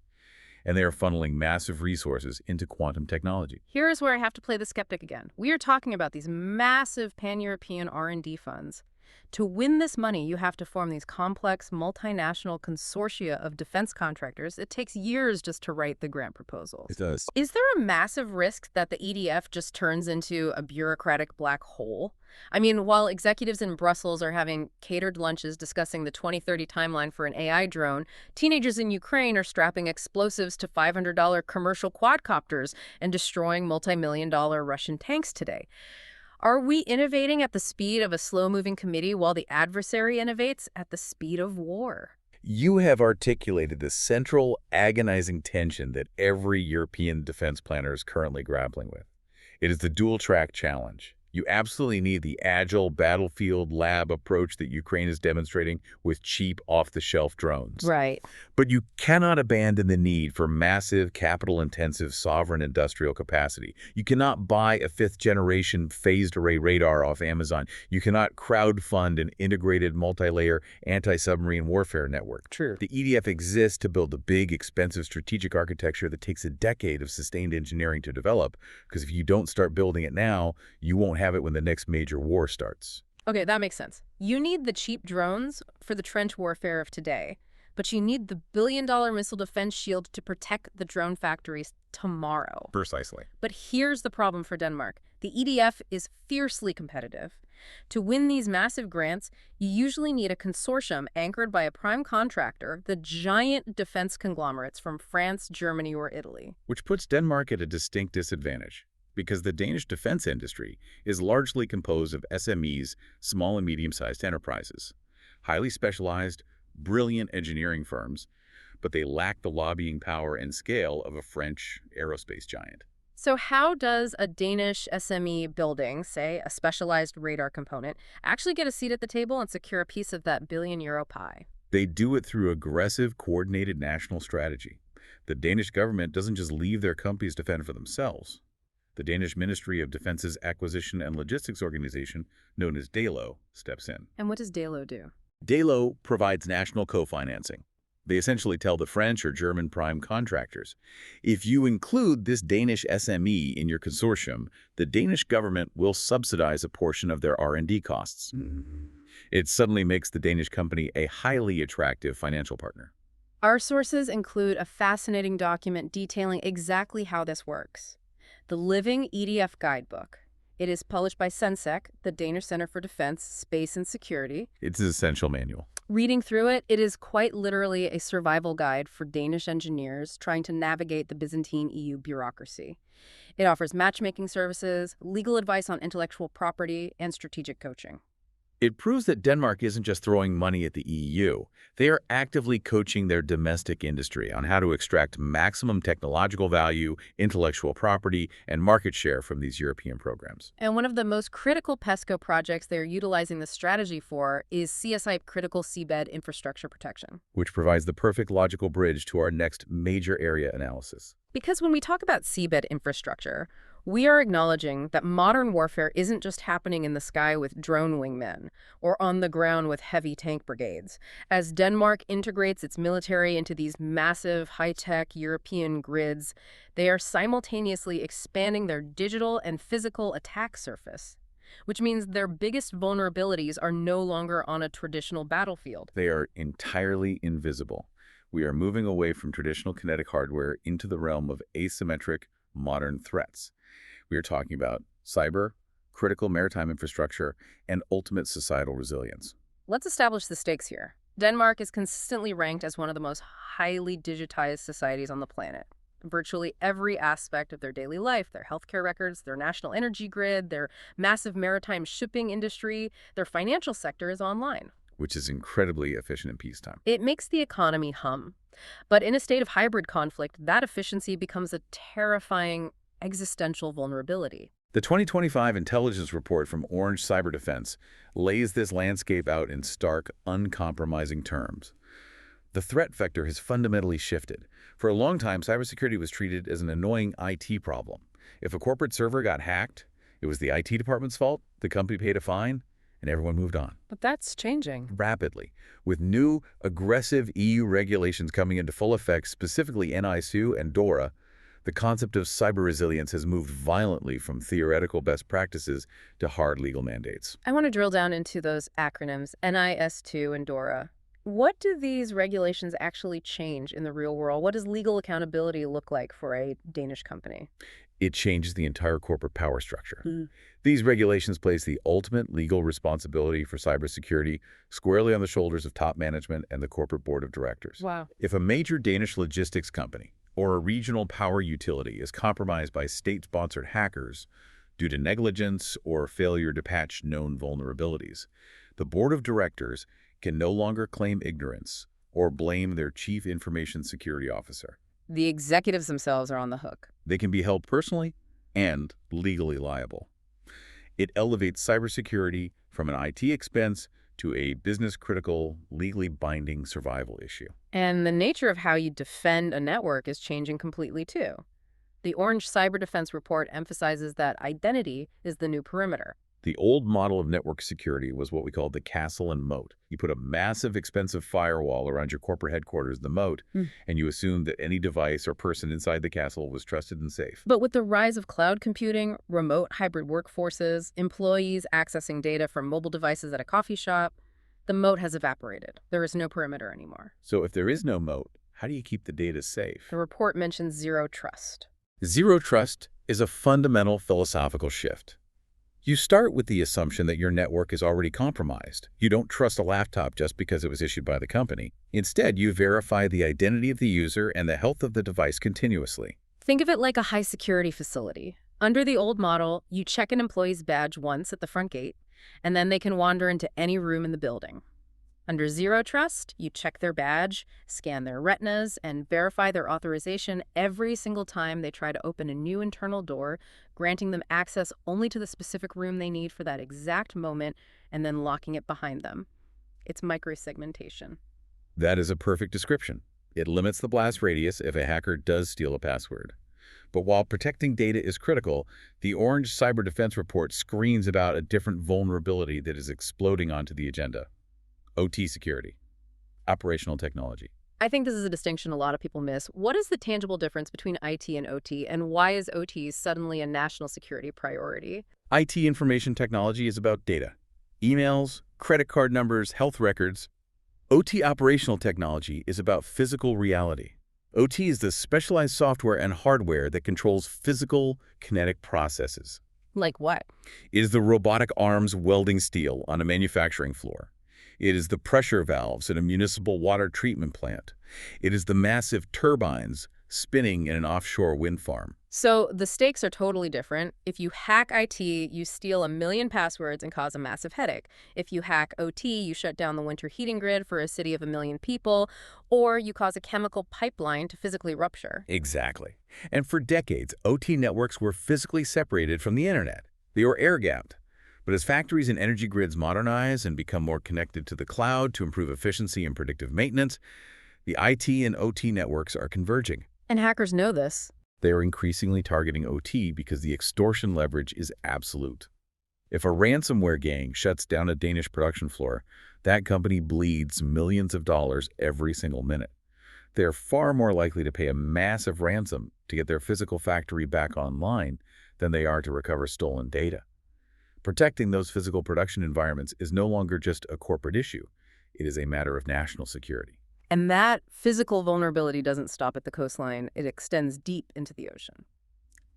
[SPEAKER 2] And they are funneling massive resources into quantum technology.
[SPEAKER 1] Here's where I have to play the skeptic again. We are talking about these massive pan-European R&D funds. To win this money, you have to form these complex, multinational consortia of defense contractors. It takes years just to write the grant
[SPEAKER 2] It
[SPEAKER 1] proposals.
[SPEAKER 2] does.
[SPEAKER 1] Is there a massive risk that the EDF just turns into a bureaucratic black hole? I mean, while executives in Brussels are having catered lunches discussing the 2030 timeline for an AI drone, teenagers in Ukraine are strapping explosives to $500 commercial quadcopters and destroying multi-million-dollar Russian tanks today. Are we innovating at the speed of a slow-moving committee while the adversary innovates at the speed of war?
[SPEAKER 2] You have articulated the central, agonizing tension that every European defense planner is currently grappling with. It is the dual-track challenge. You absolutely need the agile battlefield lab approach that Ukraine is demonstrating with cheap, off-the-shelf drones.
[SPEAKER 1] Right.
[SPEAKER 2] But you cannot abandon the need for massive, capital-intensive sovereign industrial capacity. You cannot buy a fifth-generation phased-array radar off Amazon. You cannot crowdfund an integrated multi-layer anti-submarine warfare network.
[SPEAKER 1] True.
[SPEAKER 2] The EDF exists to build the big, expensive strategic architecture that takes a decade of sustained engineering to develop, because if you don't start building it now, you won't have it when the next major war starts.
[SPEAKER 1] Okay, that makes sense. You need the cheap drones for the trench warfare of today, but you need the billion-dollar missile defense shield to protect the drone factories tomorrow.
[SPEAKER 2] Precisely.
[SPEAKER 1] But here's the problem for Denmark. The EDF is fiercely competitive. To win these massive grants, you usually need a consortium anchored by a prime contractor, the giant defense conglomerates from France, Germany, or Italy.
[SPEAKER 2] Which puts Denmark at a distinct disadvantage, because the Danish defense industry is largely composed of SMEs, small and medium-sized enterprises, highly specialized, brilliant engineering firms, but they lack the lobbying power and scale of a French aerospace giant.
[SPEAKER 1] So how does a Danish SME building, say a specialized radar component, actually get a seat at the table and secure a piece of that billion-euro pie?
[SPEAKER 2] They do it through aggressive, coordinated national strategy. The Danish government doesn't just leave their companies to fend for themselves. The Danish Ministry of Defense's Acquisition and Logistics Organization, known as DALO, steps in.
[SPEAKER 1] And what does DALO do?
[SPEAKER 2] DALO provides national co-financing. They essentially tell the French or German prime contractors, if you include this Danish SME in your consortium, the Danish government will subsidize a portion of their R&D costs. It suddenly makes the Danish company a highly attractive financial partner.
[SPEAKER 1] Our sources include a fascinating document detailing exactly how this works. The Living EDF Guidebook. It is published by CENSEC, the Danish Center for Defense, Space and Security.
[SPEAKER 2] It's an essential manual.
[SPEAKER 1] Reading through it, it is quite literally a survival guide for Danish engineers trying to navigate the Byzantine EU bureaucracy. It offers matchmaking services, legal advice on intellectual property, and strategic coaching.
[SPEAKER 2] It proves that Denmark isn't just throwing money at the EU. They are actively coaching their domestic industry on how to extract maximum technological value, intellectual property, and market share from these European programs.
[SPEAKER 1] And one of the most critical PESCO projects they're utilizing this strategy for is CSI Critical Seabed Infrastructure Protection.
[SPEAKER 2] Which provides the perfect logical bridge to our next major area analysis.
[SPEAKER 1] Because when we talk about seabed infrastructure, we are acknowledging that modern warfare isn't just happening in the sky with drone wingmen or on the ground with heavy tank brigades. As Denmark integrates its military into these massive, high-tech European grids, they are simultaneously expanding their digital and physical attack surface, which means their biggest vulnerabilities are no longer on a traditional battlefield.
[SPEAKER 2] They are entirely invisible. We are moving away from traditional kinetic hardware into the realm of asymmetric, modern threats. We are talking about cyber, critical maritime infrastructure, and ultimate societal resilience.
[SPEAKER 1] Let's establish the stakes here. Denmark is consistently ranked as one of the most highly digitized societies on the planet. Virtually every aspect of their daily life, their healthcare records, their national energy grid, their massive maritime shipping industry, their financial sector is online.
[SPEAKER 2] Which is incredibly efficient in peacetime.
[SPEAKER 1] It makes the economy hum. But in a state of hybrid conflict, that efficiency becomes a terrifying existential vulnerability.
[SPEAKER 2] The 2025 intelligence report from Orange Cyber Defense lays this landscape out in stark, uncompromising terms. The threat vector has fundamentally shifted. For a long time, cybersecurity was treated as an annoying IT problem. If a corporate server got hacked, it was the IT department's fault, the company paid a fine, and everyone moved on.
[SPEAKER 1] But that's changing.
[SPEAKER 2] Rapidly. With new, aggressive EU regulations coming into full effect, specifically NIS2 and DORA, The concept of cyber resilience has moved violently from theoretical best practices to hard legal mandates.
[SPEAKER 1] I want to drill down into those acronyms, NIS2 and DORA. What do these regulations actually change in the real world? What does legal accountability look like for a Danish company?
[SPEAKER 2] It changes the entire corporate power structure.
[SPEAKER 1] Hmm.
[SPEAKER 2] These regulations place the ultimate legal responsibility for cybersecurity squarely on the shoulders of top management and the corporate board of directors.
[SPEAKER 1] Wow.
[SPEAKER 2] If a major Danish logistics company or a regional power utility is compromised by state-sponsored hackers due to negligence or failure to patch known vulnerabilities, the board of directors can no longer claim ignorance or blame their chief information security officer.
[SPEAKER 1] The executives themselves are on the hook.
[SPEAKER 2] They can be held personally and legally liable. It elevates cybersecurity from an IT expense to a business-critical, legally binding survival issue.
[SPEAKER 1] And the nature of how you defend a network is changing completely too. The Orange Cyber Defense Report emphasizes that identity is the new perimeter.
[SPEAKER 2] The old model of network security was what we called the castle and moat. You put a massive, expensive firewall around your corporate headquarters, the moat, and you assumed that any device or person inside the castle was trusted and safe.
[SPEAKER 1] But with the rise of cloud computing, remote hybrid workforces, employees accessing data from mobile devices at a coffee shop, the moat has evaporated. There is no perimeter anymore.
[SPEAKER 2] So if there is no moat, how do you keep the data safe?
[SPEAKER 1] The report mentions zero trust.
[SPEAKER 2] Zero trust is a fundamental philosophical shift. You start with the assumption that your network is already compromised. You don't trust a laptop just because it was issued by the company. Instead, you verify the identity of the user and the health of the device continuously.
[SPEAKER 1] Think of it like a high-security facility. Under the old model, you check an employee's badge once at the front gate, and then they can wander into any room in the building. Under Zero Trust, you check their badge, scan their retinas, and verify their authorization every single time they try to open a new internal door, granting them access only to the specific room they need for that exact moment, and then locking it behind them. It's microsegmentation.
[SPEAKER 2] That is a perfect description. It limits the blast radius if a hacker does steal a password. But while protecting data is critical, the Orange Cyber Defense Report screams about a different vulnerability that is exploding onto the agenda. OT security, operational technology.
[SPEAKER 1] I think this is a distinction a lot of people miss. What is the tangible difference between IT and OT, and why is OT suddenly a national security priority?
[SPEAKER 2] IT information technology is about data. Emails, credit card numbers, health records. OT operational technology is about physical reality. OT is the specialized software and hardware that controls physical, kinetic processes.
[SPEAKER 1] Like what?
[SPEAKER 2] It is the robotic arms welding steel on a manufacturing floor. It is the pressure valves in a municipal water treatment plant. It is the massive turbines spinning in an offshore wind farm.
[SPEAKER 1] So the stakes are totally different. If you hack IT, you steal 1 million passwords and cause a massive headache. If you hack OT, you shut down the winter heating grid for a city of 1 million people, or you cause a chemical pipeline to physically rupture.
[SPEAKER 2] Exactly. And for decades, OT networks were physically separated from the internet. They were air-gapped. But as factories and energy grids modernize and become more connected to the cloud to improve efficiency and predictive maintenance, the IT and OT networks are converging.
[SPEAKER 1] And hackers know this.
[SPEAKER 2] They are increasingly targeting OT because the extortion leverage is absolute. If a ransomware gang shuts down a Danish production floor, that company bleeds millions of dollars every single minute. They're far more likely to pay a massive ransom to get their physical factory back online than they are to recover stolen data. Protecting those physical production environments is no longer just a corporate issue. It is a matter of national security.
[SPEAKER 1] And that physical vulnerability doesn't stop at the coastline. It extends deep into the ocean.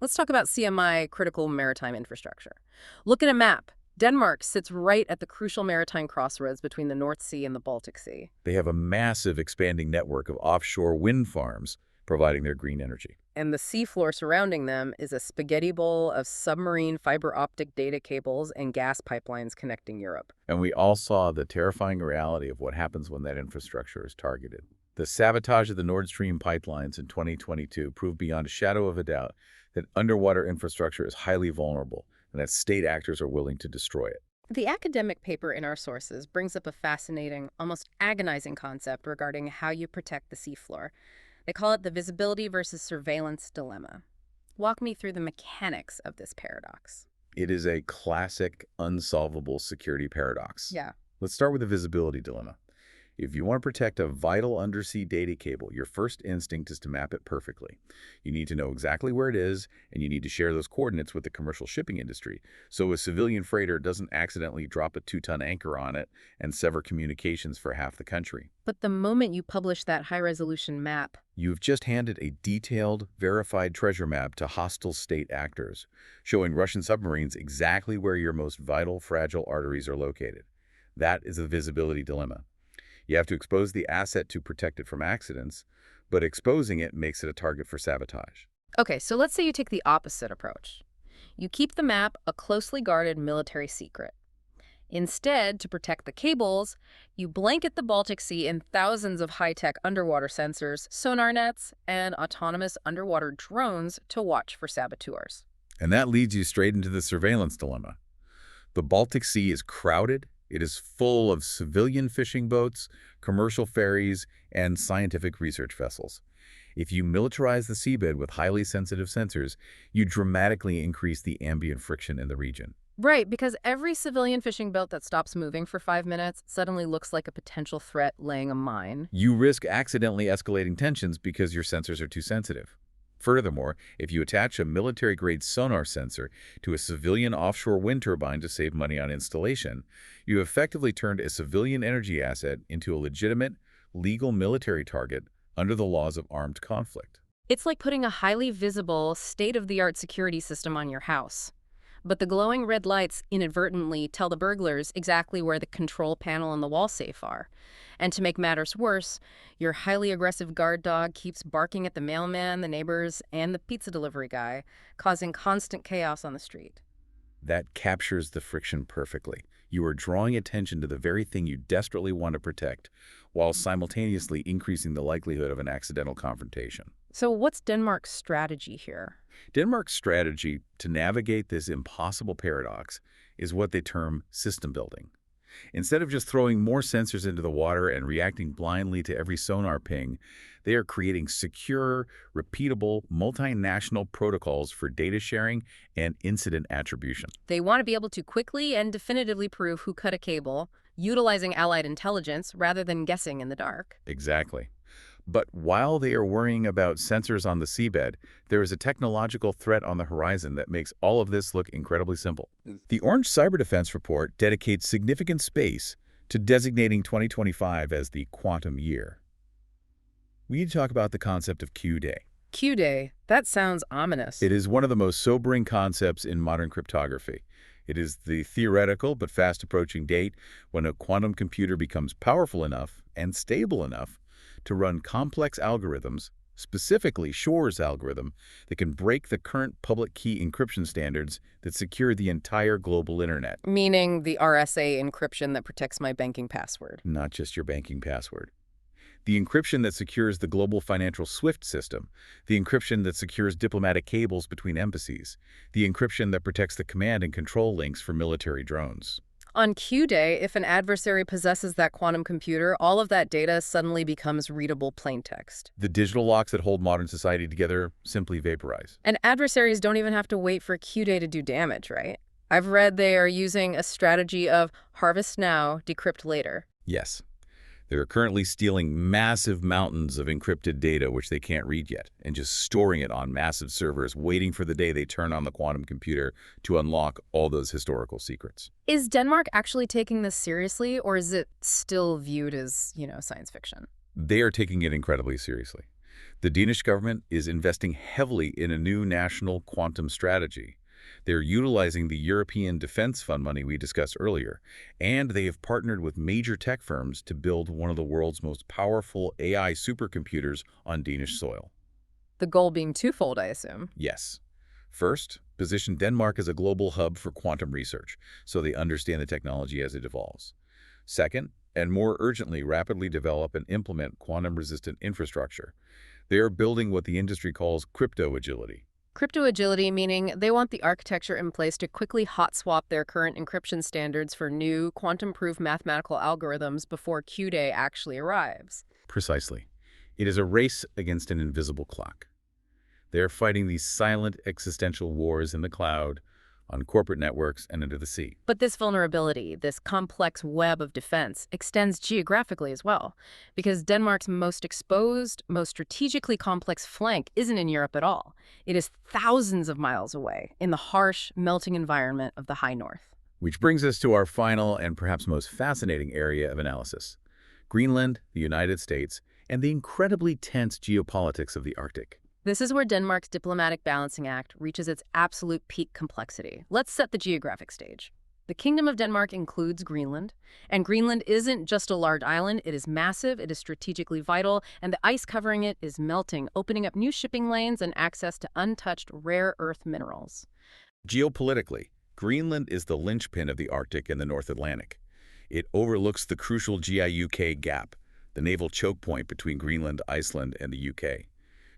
[SPEAKER 1] Let's talk about CMI, critical maritime infrastructure. Look at a map. Denmark sits right at the crucial maritime crossroads between the North Sea and the Baltic Sea.
[SPEAKER 2] They have a massive expanding network of offshore wind farms providing their green energy.
[SPEAKER 1] And the seafloor surrounding them is a spaghetti bowl of submarine fiber optic data cables and gas pipelines connecting Europe.
[SPEAKER 2] And we all saw the terrifying reality of what happens when that infrastructure is targeted. The sabotage of the Nord Stream pipelines in 2022 proved beyond a shadow of a doubt that underwater infrastructure is highly vulnerable and that state actors are willing to destroy it.
[SPEAKER 1] The academic paper in our sources brings up a fascinating, almost agonizing concept regarding how you protect the seafloor. They call it the visibility versus surveillance dilemma. Walk me through the mechanics of this paradox.
[SPEAKER 2] It is a classic unsolvable security paradox.
[SPEAKER 1] Yeah.
[SPEAKER 2] Let's start with the visibility dilemma. If you want to protect a vital undersea data cable, your first instinct is to map it perfectly. You need to know exactly where it is, and you need to share those coordinates with the commercial shipping industry, so a civilian freighter doesn't accidentally drop a 2-ton anchor on it and sever communications for half the country.
[SPEAKER 1] But the moment you publish that high-resolution map,
[SPEAKER 2] You've just handed a detailed, verified treasure map to hostile state actors, showing Russian submarines exactly where your most vital, fragile arteries are located. That is the visibility dilemma. You have to expose the asset to protect it from accidents, but exposing it makes it a target for sabotage.
[SPEAKER 1] okay, so let's say you take the opposite approach. You keep the map a closely guarded military secret. Instead, to protect the cables, you blanket the Baltic Sea in thousands of high-tech underwater sensors, sonar nets, and autonomous underwater drones to watch for saboteurs.
[SPEAKER 2] And that leads you straight into the surveillance dilemma. The Baltic Sea is crowded. It is full of civilian fishing boats, commercial ferries, and scientific research vessels. If you militarize the seabed with highly sensitive sensors, you dramatically increase the ambient friction in the region.
[SPEAKER 1] Right, because every civilian fishing boat that stops moving for 5 minutes suddenly looks like a potential threat laying a mine.
[SPEAKER 2] You risk accidentally escalating tensions because your sensors are too sensitive. Furthermore, if you attach a military-grade sonar sensor to a civilian offshore wind turbine to save money on installation, you effectively turned a civilian energy asset into a legitimate, legal military target under the laws of armed conflict.
[SPEAKER 1] It's like putting a highly visible, state-of-the-art security system on your house. But the glowing red lights inadvertently tell the burglars exactly where the control panel and the wall safe are. And to make matters worse, your highly aggressive guard dog keeps barking at the mailman, the neighbors, and the pizza delivery guy, causing constant chaos on the street.
[SPEAKER 2] That captures the friction perfectly. You are drawing attention to the very thing you desperately want to protect, while simultaneously increasing the likelihood of an accidental confrontation.
[SPEAKER 1] So what's Denmark's strategy here?
[SPEAKER 2] Denmark's strategy to navigate this impossible paradox is what they term system building. Instead of just throwing more sensors into the water and reacting blindly to every sonar ping, they are creating secure, repeatable, multinational protocols for data sharing and incident attribution.
[SPEAKER 1] They want to be able to quickly and definitively prove who cut a cable, utilizing allied intelligence rather than guessing in the dark.
[SPEAKER 2] Exactly. But while they are worrying about sensors on the seabed, there is a technological threat on the horizon that makes all of this look incredibly simple. The Orange Cyber Defense Report dedicates significant space to designating 2025 as the quantum year. We need to talk about the concept of Q-Day.
[SPEAKER 1] Q-Day. That sounds ominous.
[SPEAKER 2] It is one of the most sobering concepts in modern cryptography. It is the theoretical but fast-approaching date when a quantum computer becomes powerful enough and stable enough to run complex algorithms, specifically Shor's algorithm, that can break the current public key encryption standards that secure the entire global internet.
[SPEAKER 1] Meaning the RSA encryption that protects my banking password.
[SPEAKER 2] Not just your banking password. The encryption that secures the global financial SWIFT system, the encryption that secures diplomatic cables between embassies, the encryption that protects the command and control links for military drones.
[SPEAKER 1] On Q-Day, if an adversary possesses that quantum computer, all of that data suddenly becomes readable plaintext.
[SPEAKER 2] The digital locks that hold modern society together simply vaporize.
[SPEAKER 1] And adversaries don't even have to wait for Q-Day to do damage, right? I've read they are using a strategy of harvest now, decrypt later.
[SPEAKER 2] Yes. They are currently stealing massive mountains of encrypted data which they can't read yet, and just storing it on massive servers, waiting for the day they turn on the quantum computer to unlock all those historical secrets.
[SPEAKER 1] Is Denmark actually taking this seriously, or is it still viewed as, science fiction?
[SPEAKER 2] They are taking it incredibly seriously. The Danish government is investing heavily in a new national quantum strategy. They're utilizing the European Defense Fund money we discussed earlier, and they have partnered with major tech firms to build one of the world's most powerful AI supercomputers on Danish soil.
[SPEAKER 1] The goal being twofold, I assume.
[SPEAKER 2] Yes. First, position Denmark as a global hub for quantum research, so they understand the technology as it evolves. Second, and more urgently, rapidly develop and implement quantum-resistant infrastructure. They are building what the industry calls crypto agility.
[SPEAKER 1] Crypto agility meaning they want the architecture in place to quickly hot swap their current encryption standards for new quantum-proof mathematical algorithms before Q-Day actually arrives.
[SPEAKER 2] Precisely. It is a race against an invisible clock. They are fighting these silent existential wars in the cloud, on corporate networks and into the sea.
[SPEAKER 1] But this vulnerability, this complex web of defense, extends geographically as well, because Denmark's most exposed, most strategically complex flank isn't in Europe at all. It is thousands of miles away, in the harsh, melting environment of the high north.
[SPEAKER 2] Which brings us to our final and perhaps most fascinating area of analysis: Greenland, the United States, and the incredibly tense geopolitics of the Arctic.
[SPEAKER 1] This is where Denmark's diplomatic balancing act reaches its absolute peak complexity. Let's set the geographic stage. The Kingdom of Denmark includes Greenland, and Greenland isn't just a large island, it is massive, it is strategically vital, and the ice covering it is melting, opening up new shipping lanes and access to untouched rare earth minerals.
[SPEAKER 2] Geopolitically, Greenland is the linchpin of the Arctic and the North Atlantic. It overlooks the crucial GIUK gap, the naval choke point between Greenland, Iceland, and the UK.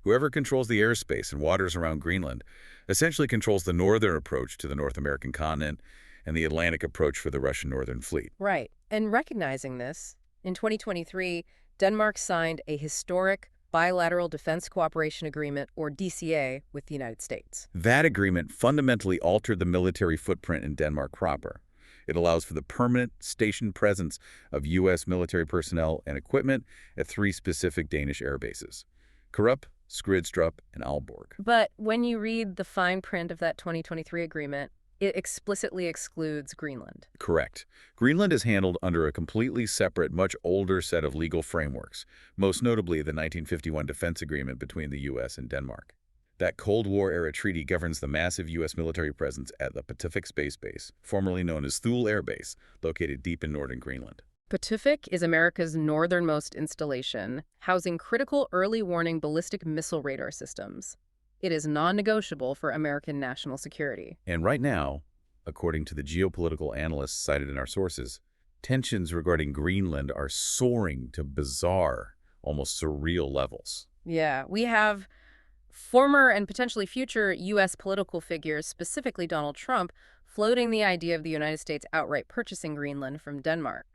[SPEAKER 2] Whoever controls the airspace and waters around Greenland essentially controls the northern approach to the North American continent and the Atlantic approach for the Russian Northern Fleet.
[SPEAKER 1] Right. And recognizing this, in 2023, Denmark signed a historic bilateral defense cooperation agreement, or DCA, with the United States.
[SPEAKER 2] That agreement fundamentally altered the military footprint in Denmark proper. It allows for the permanent, stationed presence of U.S. military personnel and equipment at 3 specific Danish air bases: Karup, Skridstrup, and Aalborg.
[SPEAKER 1] But when you read the fine print of that 2023 agreement, it explicitly excludes Greenland.
[SPEAKER 2] Correct. Greenland is handled under a completely separate, much older set of legal frameworks, most notably the 1951 Defense Agreement between the U.S. and Denmark. That Cold War-era treaty governs the massive U.S. military presence at the Pacific Space Base, formerly known as Thule Air Base, located deep in northern Greenland.
[SPEAKER 1] Pacific is America's northernmost installation, housing critical early warning ballistic missile radar systems. It is non-negotiable for American national security.
[SPEAKER 2] And right now, according to the geopolitical analysts cited in our sources, tensions regarding Greenland are soaring to bizarre, almost surreal levels.
[SPEAKER 1] Yeah, we have former and potentially future U.S. political figures, specifically Donald Trump, floating the idea of the United States outright purchasing Greenland from Denmark.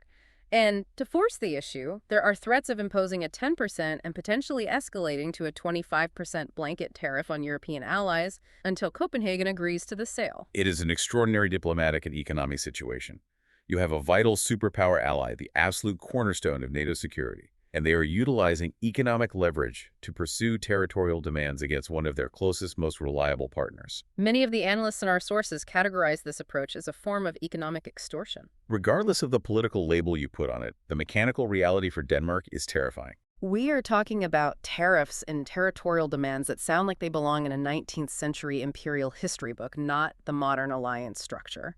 [SPEAKER 1] And to force the issue, there are threats of imposing a 10% and potentially escalating to a 25% blanket tariff on European allies until Copenhagen agrees to the sale.
[SPEAKER 2] It is an extraordinary diplomatic and economic situation. You have a vital superpower ally, the absolute cornerstone of NATO security, and they are utilizing economic leverage to pursue territorial demands against one of their closest, most reliable partners.
[SPEAKER 1] Many of the analysts in our sources categorize this approach as a form of economic extortion.
[SPEAKER 2] Regardless of the political label you put on it, the mechanical reality for Denmark is terrifying.
[SPEAKER 1] We are talking about tariffs and territorial demands that sound like they belong in a 19th century imperial history book, not the modern alliance structure.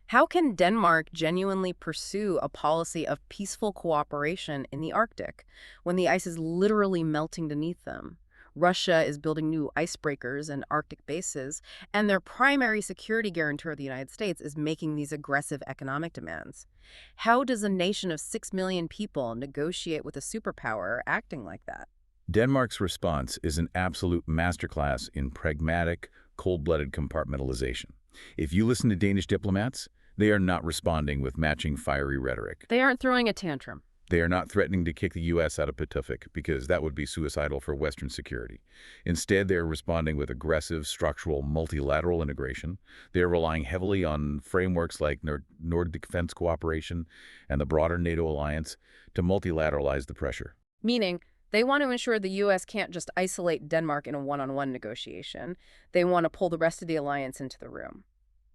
[SPEAKER 1] How can Denmark genuinely pursue a policy of peaceful cooperation in the Arctic when the ice is literally melting beneath them? Russia is building new icebreakers and Arctic bases, and their primary security guarantor, the United States, is making these aggressive economic demands. How does a nation of 6 million people negotiate with a superpower acting like that?
[SPEAKER 2] Denmark's response is an absolute masterclass in pragmatic, cold-blooded compartmentalization. If you listen to Danish diplomats, they are not responding with matching fiery rhetoric.
[SPEAKER 1] They aren't throwing a tantrum.
[SPEAKER 2] They are not threatening to kick the U.S. out of Pacific, because that would be suicidal for Western security. Instead, they are responding with aggressive, structural, multilateral integration. They are relying heavily on frameworks like Nordic defense cooperation and the broader NATO alliance to multilateralize the pressure.
[SPEAKER 1] Meaning, they want to ensure the U.S. can't just isolate Denmark in a one-on-one negotiation. They want to pull the rest of the alliance into the room.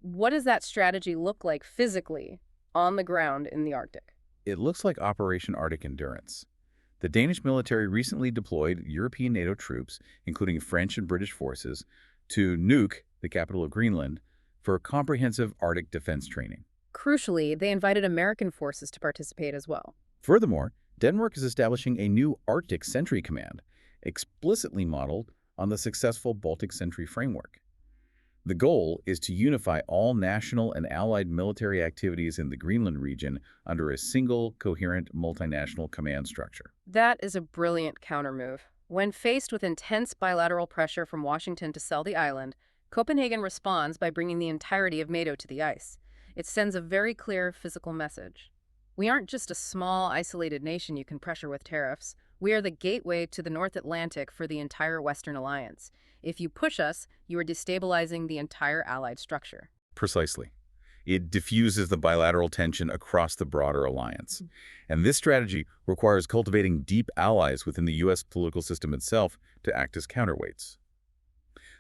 [SPEAKER 1] What does that strategy look like physically on the ground in the Arctic?
[SPEAKER 2] It looks like Operation Arctic Endurance. The Danish military recently deployed European NATO troops, including French and British forces, to Nuuk, the capital of Greenland, for comprehensive Arctic defense training.
[SPEAKER 1] Crucially, they invited American forces to participate as well.
[SPEAKER 2] Furthermore, Denmark is establishing a new Arctic Sentry Command, explicitly modeled on the successful Baltic Sentry framework. The goal is to unify all national and allied military activities in the Greenland region under a single, coherent, multinational command structure.
[SPEAKER 1] That is a brilliant countermove. When faced with intense bilateral pressure from Washington to sell the island, Copenhagen responds by bringing the entirety of NATO to the ice. It sends a very clear physical message. We aren't just a small, isolated nation you can pressure with tariffs. We are the gateway to the North Atlantic for the entire Western Alliance. If you push us, you are destabilizing the entire Allied structure.
[SPEAKER 2] Precisely. It diffuses the bilateral tension across the broader alliance. And this strategy requires cultivating deep allies within the U.S. political system itself to act as counterweights.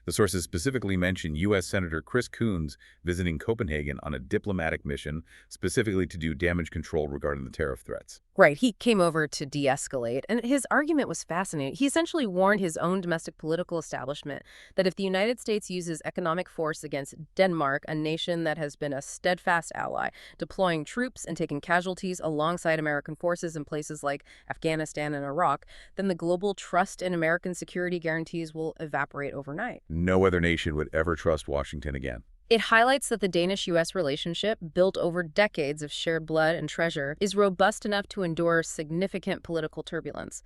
[SPEAKER 2] The sources specifically mention U.S. Senator Chris Coons visiting Copenhagen on a diplomatic mission specifically to do damage control regarding the tariff threats.
[SPEAKER 1] Right, he came over to de-escalate, and his argument was fascinating. He essentially warned his own domestic political establishment that if the United States uses economic force against Denmark, a nation that has been a steadfast ally, deploying troops and taking casualties alongside American forces in places like Afghanistan and Iraq, then the global trust in American security guarantees will evaporate overnight.
[SPEAKER 2] No other nation would ever trust Washington again.
[SPEAKER 1] It highlights that the Danish-U.S. relationship, built over decades of shared blood and treasure, is robust enough to endure significant political turbulence.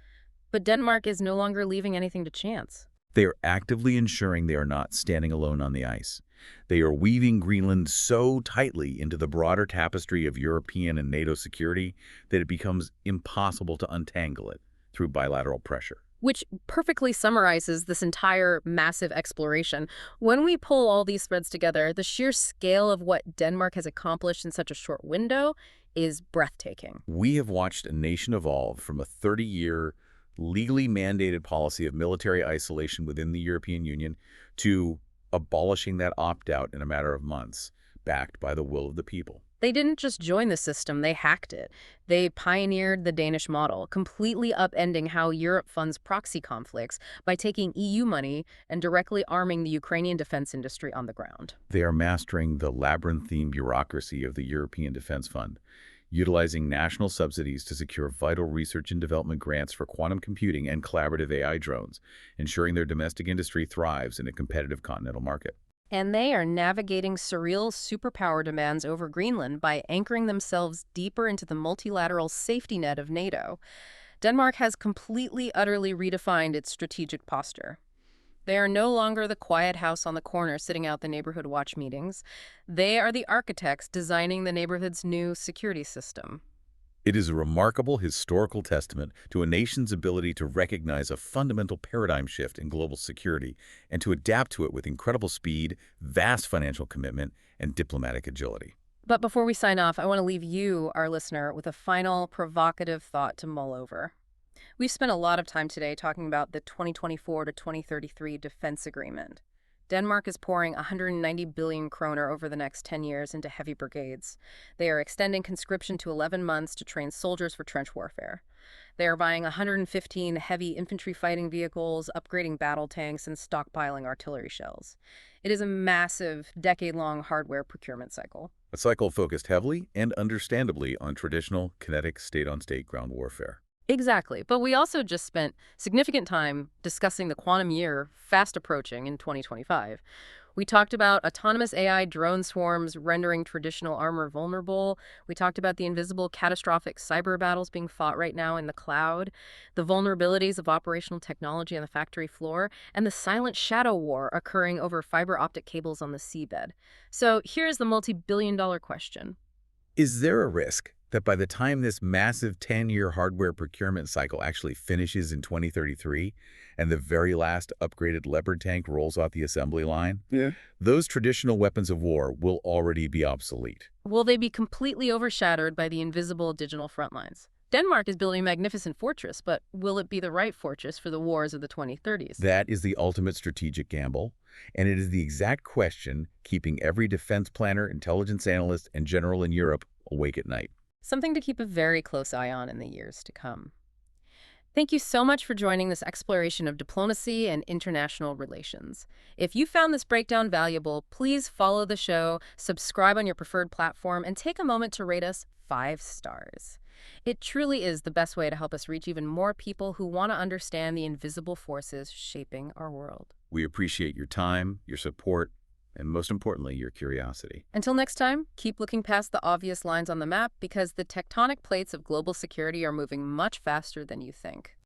[SPEAKER 1] But Denmark is no longer leaving anything to chance.
[SPEAKER 2] They are actively ensuring they are not standing alone on the ice. They are weaving Greenland so tightly into the broader tapestry of European and NATO security that it becomes impossible to untangle it through bilateral pressure.
[SPEAKER 1] Which perfectly summarizes this entire massive exploration. When we pull all these threads together, the sheer scale of what Denmark has accomplished in such a short window is breathtaking.
[SPEAKER 2] We have watched a nation evolve from a 30-year, legally mandated policy of military isolation within the European Union to abolishing that opt-out in a matter of months, backed by the will of the people.
[SPEAKER 1] They didn't just join the system, they hacked it. They pioneered the Danish model, completely upending how Europe funds proxy conflicts by taking EU money and directly arming the Ukrainian defense industry on the ground.
[SPEAKER 2] They are mastering the labyrinthine bureaucracy of the European Defense Fund, utilizing national subsidies to secure vital research and development grants for quantum computing and collaborative AI drones, ensuring their domestic industry thrives in a competitive continental market.
[SPEAKER 1] And they are navigating surreal superpower demands over Greenland by anchoring themselves deeper into the multilateral safety net of NATO. Denmark has completely, utterly redefined its strategic posture. They are no longer the quiet house on the corner sitting out the neighborhood watch meetings. They are the architects designing the neighborhood's new security system.
[SPEAKER 2] It is a remarkable historical testament to a nation's ability to recognize a fundamental paradigm shift in global security and to adapt to it with incredible speed, vast financial commitment, and diplomatic agility.
[SPEAKER 1] But before we sign off, I want to leave you, our listener, with a final provocative thought to mull over. We've spent a lot of time today talking about the 2024 to 2033 defense agreement. Denmark is pouring 190 billion kroner over the next 10 years into heavy brigades. They are extending conscription to 11 months to train soldiers for trench warfare. They are buying 115 heavy infantry fighting vehicles, upgrading battle tanks, and stockpiling artillery shells. It is a massive, decade-long hardware procurement cycle.
[SPEAKER 2] A cycle focused heavily and understandably on traditional, kinetic, state-on-state ground warfare.
[SPEAKER 1] Exactly. But we also just spent significant time discussing the quantum year fast approaching in 2025. We talked about autonomous AI drone swarms rendering traditional armor vulnerable. We talked about the invisible catastrophic cyber battles being fought right now in the cloud, the vulnerabilities of operational technology on the factory floor, and the silent shadow war occurring over fiber optic cables on the seabed. So here's the multi-billion-dollar question.
[SPEAKER 2] Is there a risk that by the time this massive 10-year hardware procurement cycle actually finishes in 2033 and the very last upgraded Leopard tank rolls off the assembly line, those traditional weapons of war will already be obsolete?
[SPEAKER 1] Will they be completely overshadowed by the invisible digital front lines? Denmark is building a magnificent fortress, but will it be the right fortress for the wars of the 2030s?
[SPEAKER 2] That is the ultimate strategic gamble, and it is the exact question keeping every defense planner, intelligence analyst, and general in Europe awake at night.
[SPEAKER 1] Something to keep a very close eye on in the years to come. Thank you so much for joining this exploration of diplomacy and international relations. If you found this breakdown valuable, please follow the show, subscribe on your preferred platform, and take a moment to rate us 5 stars. It truly is the best way to help us reach even more people who want to understand the invisible forces shaping our world.
[SPEAKER 2] We appreciate your time, your support, and most importantly, your curiosity.
[SPEAKER 1] Until next time, keep looking past the obvious lines on the map because the tectonic plates of global security are moving much faster than you think.